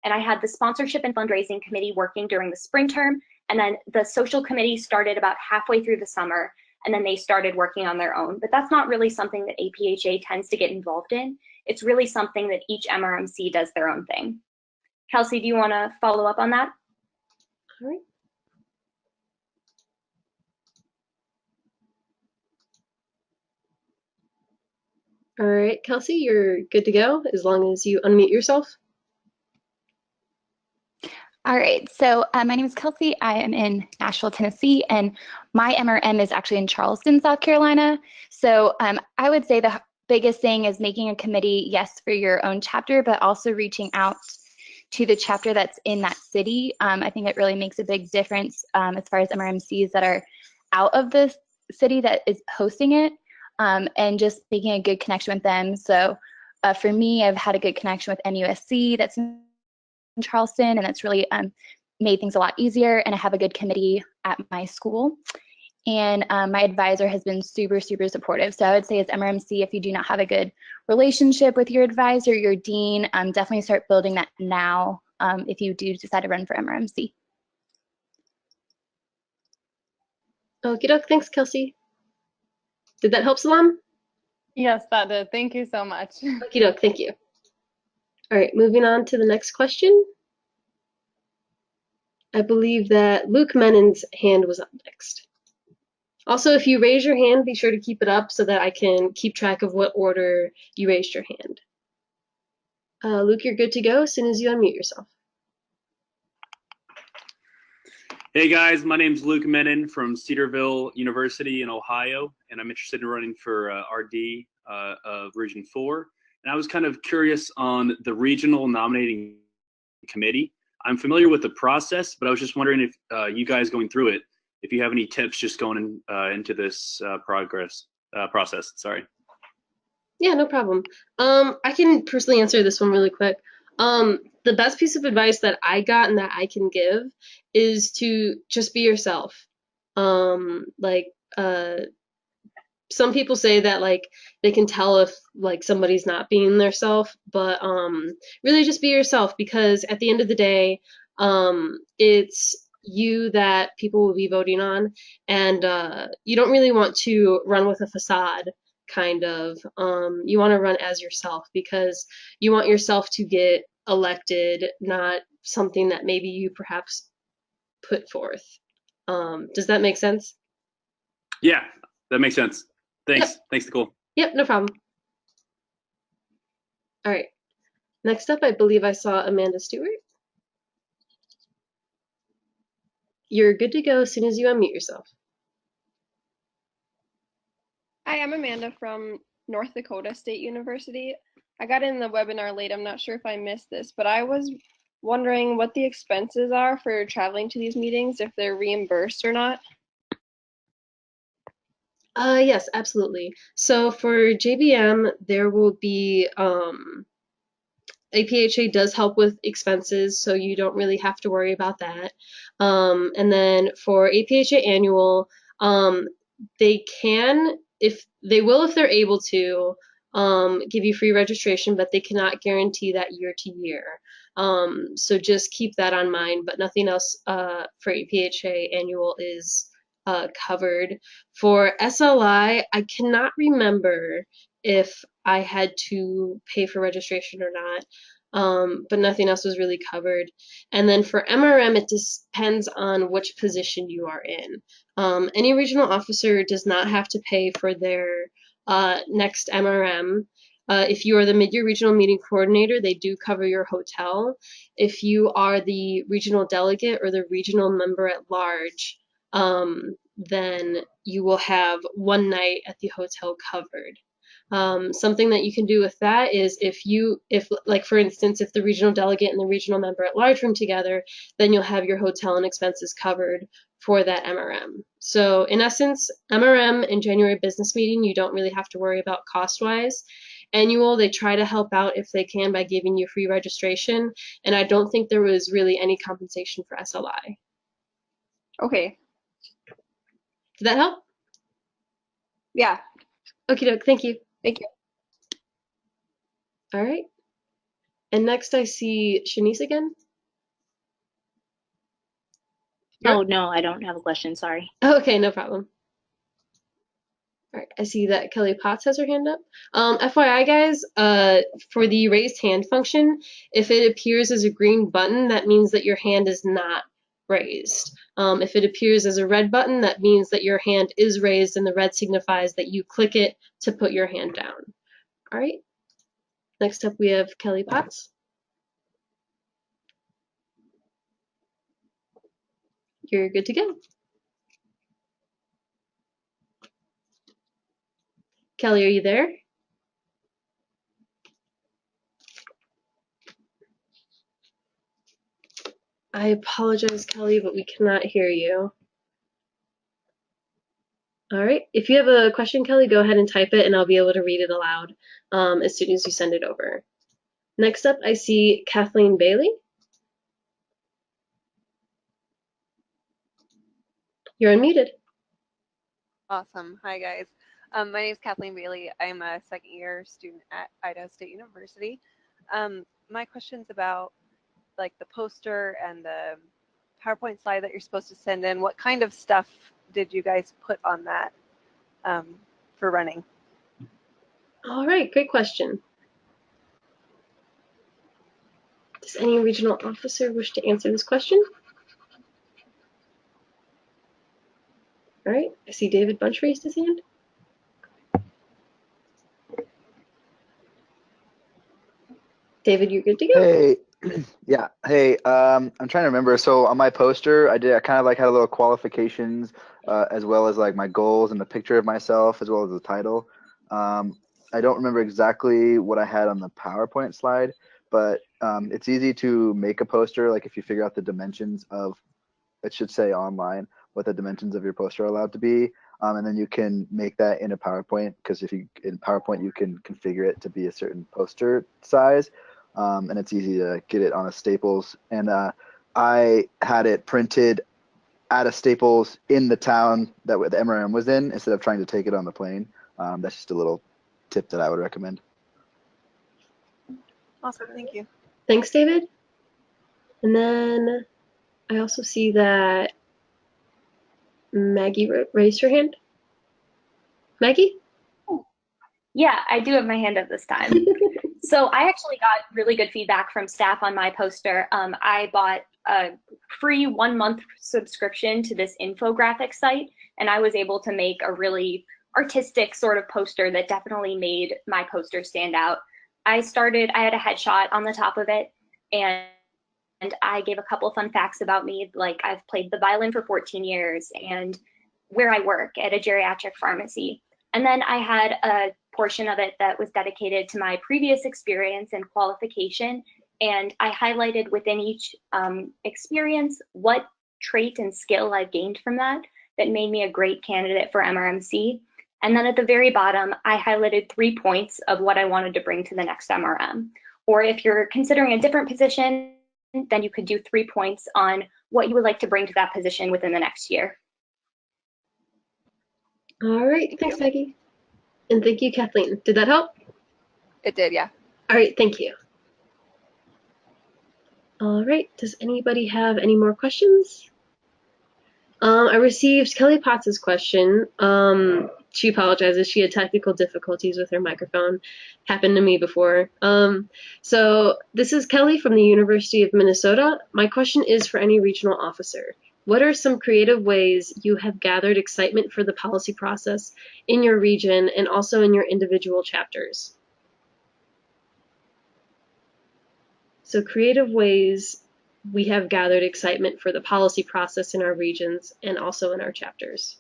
And I had the sponsorship and fundraising committee working during the spring term, And then the social committee started about halfway through the summer, and then they started working on their own. But that's not really something that APHA tends to get involved in. It's really something that each MRMC does their own thing. Kelsey, do you want to follow up on that? All right. All right, Kelsey, you're good to go as long as you unmute yourself. All right, so my name is Kelsey. I am in Nashville, Tennessee, and my MRM is actually in Charleston, South Carolina. So I would say the biggest thing is making a committee, yes, for your own chapter, but also reaching out to the chapter that's in that city. I think it really makes a big difference as far as MRMCs that are out of the city that is hosting it, and just making a good connection with them. So for me, I've had a good connection with NUSC that's in Charleston, and that's really made things a lot easier, and I have a good committee at my school. And my advisor has been super, super supportive. So I would say as MRMC, if you do not have a good relationship with your advisor, your dean, definitely start building that now if you do decide to run for MRMC. Okie doke, thanks, Kelsey. Did that help, Salam? Yes, that did. Thank you so much. Okie doke, thank you. All right, moving on to the next question. I believe that Luke Menon's hand was up next. Also, if you raise your hand, be sure to keep it up so that I can keep track of what order you raised your hand. Luke, you're good to go as soon as you unmute yourself. Hey guys, my name's Luke Menon from Cedarville University in Ohio, and I'm interested in running for RD of Region 4. And I was kind of curious on the regional nominating committee. I'm familiar with the process, but I was just wondering if you guys going through it, if you have any tips just going into this process. Sorry. Yeah, no problem. I can personally answer this one really quick. The best piece of advice that I got and that I can give is to just be yourself. Some people say that like they can tell if like somebody's not being their self, but really just be yourself, because at the end of the day, it's you that people will be voting on, and you don't really want to run with a facade kind of. You want to run as yourself because you want yourself to get elected, not something that maybe you perhaps put forth. Does that make sense? Yeah, that makes sense. Thanks. Yep. Thanks, Nicole. Yep, no problem. All right. Next up, I believe I saw Amanda Stewart. You're good to go as soon as you unmute yourself. Hi, I'm Amanda from North Dakota State University. I got in the webinar late. I'm not sure if I missed this, but I was wondering what the expenses are for traveling to these meetings, if they're reimbursed or not. Yes, absolutely. So for JBM, there will be APHA does help with expenses, so you don't really have to worry about that. And then for APHA annual, they can, if they're able to, give you free registration, but they cannot guarantee that year to year. So just keep that on mind, but nothing else for APHA annual is covered. For SLI, I cannot remember if I had to pay for registration or not, but nothing else was really covered. And then for MRM, it depends on which position you are in. Any regional officer does not have to pay for their next MRM. If you are the mid-year regional meeting coordinator, they do cover your hotel. If you are the regional delegate or the regional member at large, then you will have one night at the hotel covered. Something that you can do with that is if like for instance, if the regional delegate and the regional member at large room together, then you'll have your hotel and expenses covered for that MRM. So in essence, MRM and January business meeting, you don't really have to worry about cost-wise. Annual, they try to help out if they can by giving you free registration, and I don't think there was really any compensation for SLI. Okay. Did that help? Yeah. Okie doke, thank you. Thank you. All right. And next I see Shanice again. Oh, no, I don't have a question. Sorry. Okay, no problem. All right, I see that Kelly Potts has her hand up. FYI, guys, for the raised hand function, if it appears as a green button, that means that your hand is not raised. If it appears as a red button, that means that your hand is raised, and the red signifies that you click it to put your hand down. All right. Next up, we have Kelly Potts. You're good to go. Kelly, are you there? I apologize, Kelly, but we cannot hear you. All right. If you have a question, Kelly, go ahead and type it, and I'll be able to read it aloud as soon as you send it over. Next up, I see Kathleen Bailey. You're unmuted. Awesome. Hi, guys. My name is Kathleen Bailey. I'm a second-year student at Idaho State University. My question's about like the poster and the PowerPoint slide that you're supposed to send in. What kind of stuff did you guys put on that for running? All right, great question. Does any regional officer wish to answer this question? All right, I see David Bunch raised his hand. David, you're good to go. Hey, yeah. Hey, I'm trying to remember. So on my poster, I kind of like had a little qualifications, as well as like my goals and the picture of myself, as well as the title. I don't remember exactly what I had on the PowerPoint slide, but it's easy to make a poster. Like if you figure out the dimensions of, it should say online what the dimensions of your poster are allowed to be. And then you can make that in a PowerPoint, because if you in PowerPoint you can configure it to be a certain poster size, and it's easy to get it on a Staples. And I had it printed at a Staples in the town that the MRM was in, instead of trying to take it on the plane. That's just a little tip that I would recommend. Awesome, thank you. Thanks, David. And then I also see that Maggie raised her hand. Maggie? Yeah, I do have my hand up this time. So I actually got really good feedback from staff on my poster. I bought a free 1-month subscription to this infographic site, and I was able to make a really artistic sort of poster that definitely made my poster stand out. I had a headshot on the top of it, and I gave a couple fun facts about me, like I've played the violin for 14 years and where I work at a geriatric pharmacy. And then I had a portion of it that was dedicated to my previous experience and qualification. And I highlighted within each experience what trait and skill I've gained from that made me a great candidate for MRMC. And then at the very bottom, I highlighted 3 points of what I wanted to bring to the next MRM. Or if you're considering a different position, then you could do 3 points on what you would like to bring to that position within the next year. All right, thanks, Maggie. And thank you, Kathleen. Did that help? It did, yeah. All right, thank you. All right, does anybody have any more questions? I received Kelly Potts' question. She apologizes. She had technical difficulties with her microphone. Happened to me before. So this is Kelly from the University of Minnesota. My question is for any regional officer. What are some creative ways you have gathered excitement for the policy process in your region and also in your individual chapters? So creative ways we have gathered excitement for the policy process in our regions and also in our chapters.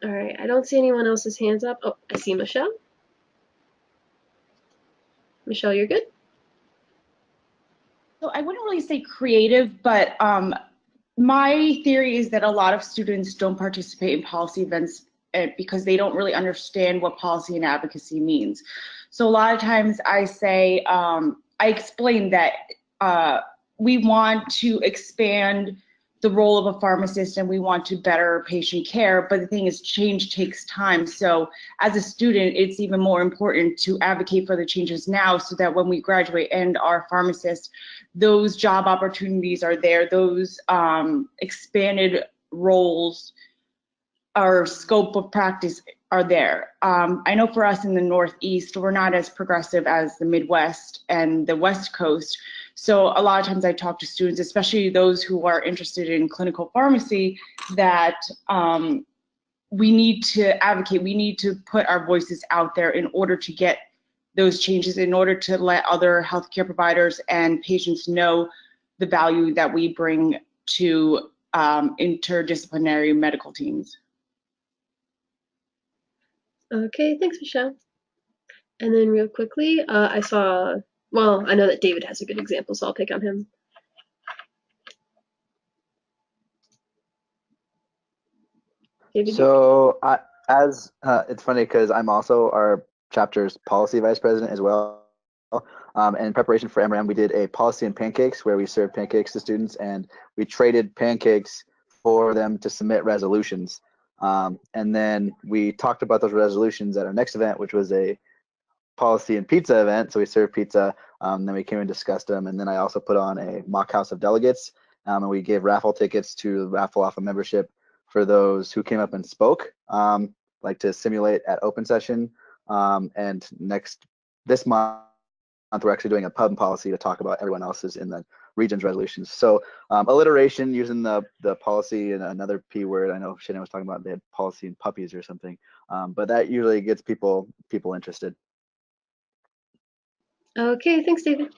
All right, I don't see anyone else's hands up. Oh, I see Michelle. Michelle, you're good? So I wouldn't really say creative, but my theory is that a lot of students don't participate in policy events because they don't really understand what policy and advocacy means. So a lot of times I say, I explain that we want to expand the role of a pharmacist and we want to better patient care, but the thing is change takes time. So as a student, it's even more important to advocate for the changes now so that when we graduate and are pharmacists, those job opportunities are there, those expanded roles, our scope of practice are there. I know for us in the Northeast, we're not as progressive as the Midwest and the West Coast. So a lot of times I talk to students, especially those who are interested in clinical pharmacy, that we need to advocate, we need to put our voices out there in order to get those changes, in order to let other healthcare providers and patients know the value that we bring to interdisciplinary medical teams. Okay, thanks, Michelle. And then real quickly, I know that David has a good example, so I'll pick on him. David, So it's funny because I'm also our chapter's policy vice president as well. And in preparation for MRM, we did a policy and pancakes where we served pancakes to students and we traded pancakes for them to submit resolutions. And then we talked about those resolutions at our next event, which was a policy and pizza event. So we served pizza, then we came and discussed them. And then I also put on a mock house of delegates, and we gave raffle tickets to raffle off a membership for those who came up and spoke, like to simulate at open session. And this month, we're actually doing a pub policy to talk about everyone else's in the region's resolutions. So alliteration using the policy and another P word. I know Shannon was talking about they had policy and puppies or something, but that usually gets people interested. Okay, thanks, David.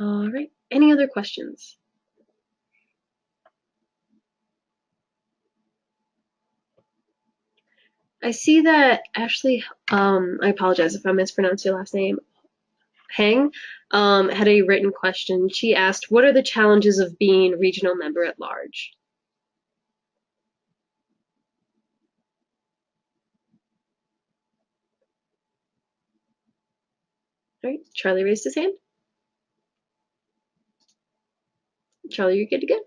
All right, any other questions? I see that Ashley, I apologize if I mispronounced your last name, Heng, had a written question. She asked, what are the challenges of being regional member at large? All right, Charlie raised his hand. Charlie, you're good to go.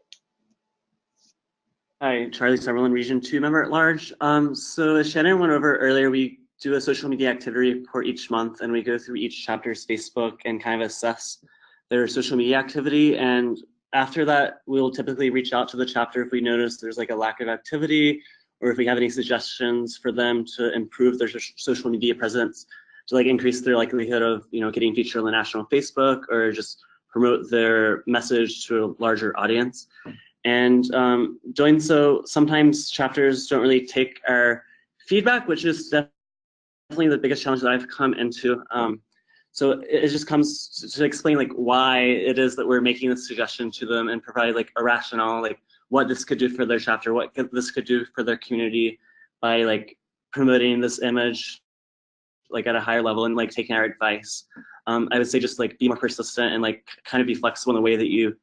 Hi, Charlie Summerlin, Region 2 member at large. So as Shannon went over earlier, we do a social media activity report each month, and we go through each chapter's Facebook and kind of assess their social media activity. And after that, we'll typically reach out to the chapter if we notice there's like a lack of activity, or if we have any suggestions for them to improve their social media presence, to like increase their likelihood of getting featured on the national Facebook, or just promote their message to a larger audience. And doing so, sometimes chapters don't really take our feedback, which is definitely the biggest challenge that I've come into. So it just comes to explain like why it is that we're making this suggestion to them and provide like a rationale, like what this could do for their chapter, what this could do for their community by like promoting this image like at a higher level and like taking our advice. I would say just like be more persistent and like kind of be flexible in the way that you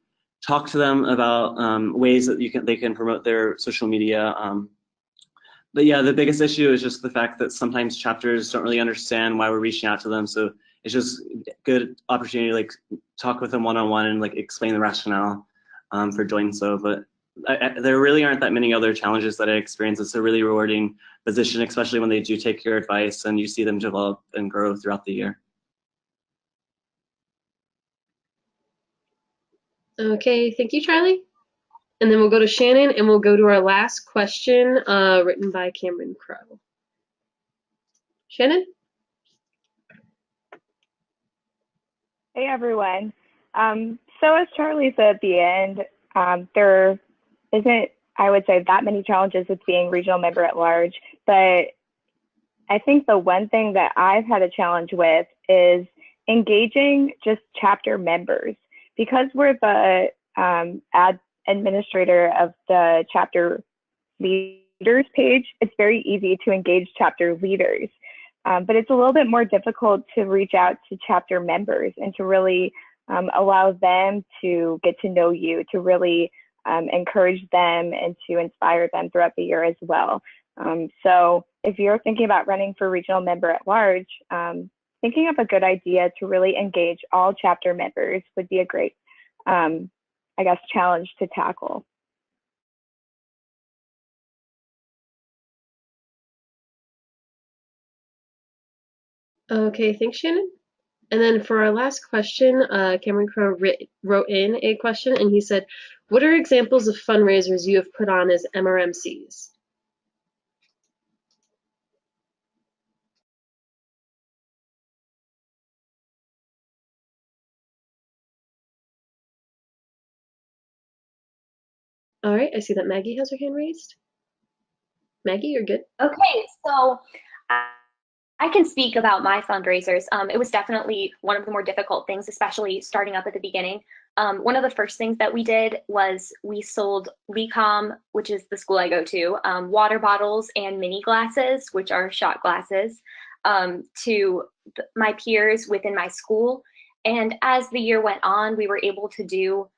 talk to them about ways that they can promote their social media. But yeah, the biggest issue is just the fact that sometimes chapters don't really understand why we're reaching out to them. So it's just a good opportunity to like talk with them one-on-one and like explain the rationale for doing so. But there really aren't that many other challenges that I experience. It's a really rewarding position, especially when they do take your advice and you see them develop and grow throughout the year. Okay, thank you, Charlie. And then we'll go to Shannon, and we'll go to our last question written by Cameron Crow. Shannon? Hey, everyone. So as Charlie said at the end, there isn't, I would say, that many challenges with being regional member at large, but I think the one thing that I've had a challenge with is engaging just chapter members. Because we're the administrator of the chapter leaders page, it's very easy to engage chapter leaders. But it's a little bit more difficult to reach out to chapter members and to really allow them to get to know you, to really encourage them and to inspire them throughout the year as well. So if you're thinking about running for regional member at large, thinking of a good idea to really engage all chapter members would be a great, I guess, challenge to tackle. Okay, thanks, Shannon. And then for our last question, Cameron Crowe wrote in a question, and he said, what are examples of fundraisers you have put on as MRMCs? All right, I see that Maggie has her hand raised. Maggie, you're good. Okay, so I can speak about my fundraisers. It was definitely one of the more difficult things, especially starting up at the beginning. One of the first things that we did was we sold LECOM, which is the school I go to, water bottles and mini glasses, which are shot glasses, to my peers within my school. And as the year went on, we were able to do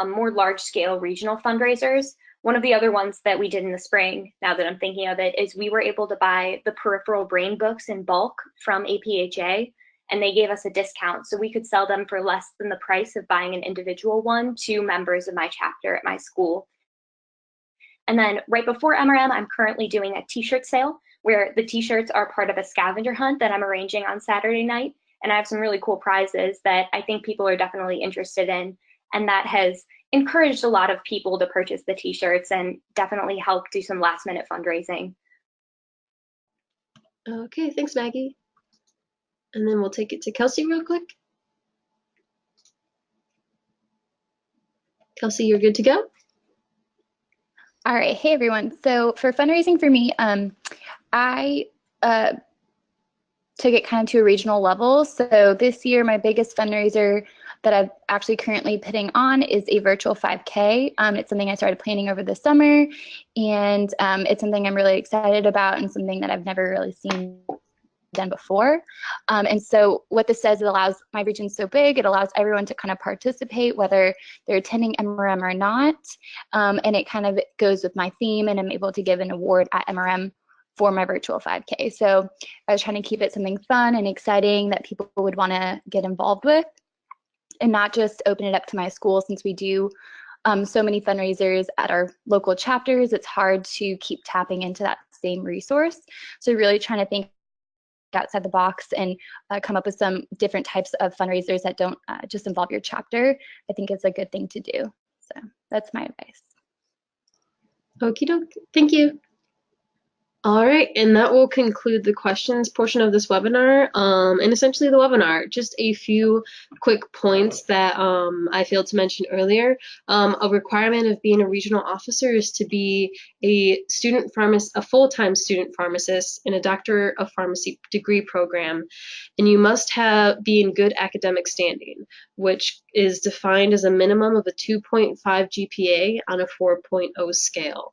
more large-scale regional fundraisers. One of the other ones that we did in the spring, now that I'm thinking of it, is we were able to buy the peripheral brain books in bulk from APhA, and they gave us a discount. So we could sell them for less than the price of buying an individual one to members of my chapter at my school. And then right before MRM, I'm currently doing a t-shirt sale where the t-shirts are part of a scavenger hunt that I'm arranging on Saturday night. And I have some really cool prizes that I think people are definitely interested in. And that has encouraged a lot of people to purchase the t-shirts and definitely help do some last minute fundraising. Okay, thanks, Maggie. And then we'll take it to Kelsey real quick. Kelsey, you're good to go? All right, hey everyone. So for fundraising for me, I took it kind of to a regional level. So this year, my biggest fundraiser that I'm actually currently putting on is a virtual 5K. It's something I started planning over the summer, and it's something I'm really excited about and something that I've never really seen done before. And so what this says, it allows, my region's so big, it allows everyone to kind of participate, whether they're attending MRM or not. And it kind of goes with my theme, and I'm able to give an award at MRM for my virtual 5K. So I was trying to keep it something fun and exciting that people would want to get involved with, and not just open it up to my school. Since we do so many fundraisers at our local chapters, it's hard to keep tapping into that same resource. So really trying to think outside the box and come up with some different types of fundraisers that don't just involve your chapter, I think is a good thing to do. So that's my advice. Okie doke, thank you. All right, and that will conclude the questions portion of this webinar, and essentially the webinar. Just a few quick points that I failed to mention earlier. A requirement of being a regional officer is to be a student pharmacist, a full-time student pharmacist in a Doctor of Pharmacy degree program, and you must be in good academic standing, which is defined as a minimum of a 2.5 GPA on a 4.0 scale.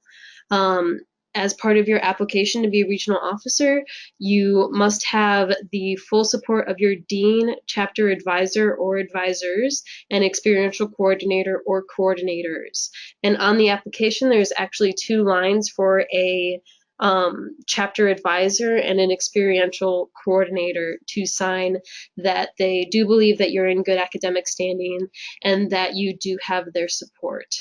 As part of your application to be a regional officer, you must have the full support of your dean, chapter advisor or advisors, and experiential coordinator or coordinators. And on the application, there's actually 2 lines for a chapter advisor and an experiential coordinator to sign that they do believe that you're in good academic standing and that you do have their support.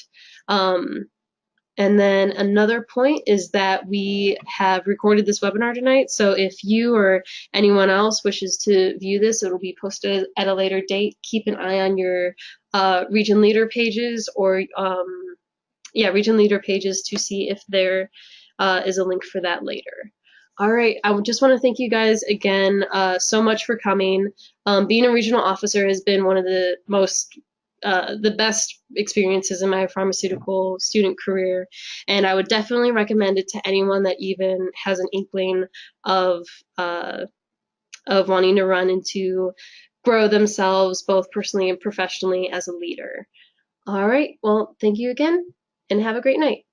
And then another point is that we have recorded this webinar tonight, so if you or anyone else wishes to view this, it'll be posted at a later date. Keep an eye on your region leader pages or region leader pages to see if there is a link for that later. All right, I just want to thank you guys again so much for coming. Being a regional officer has been one of the the best experiences in my pharmaceutical student career, and I would definitely recommend it to anyone that even has an inkling of wanting to run and to grow themselves both personally and professionally as a leader. All right, well, thank you again, and have a great night.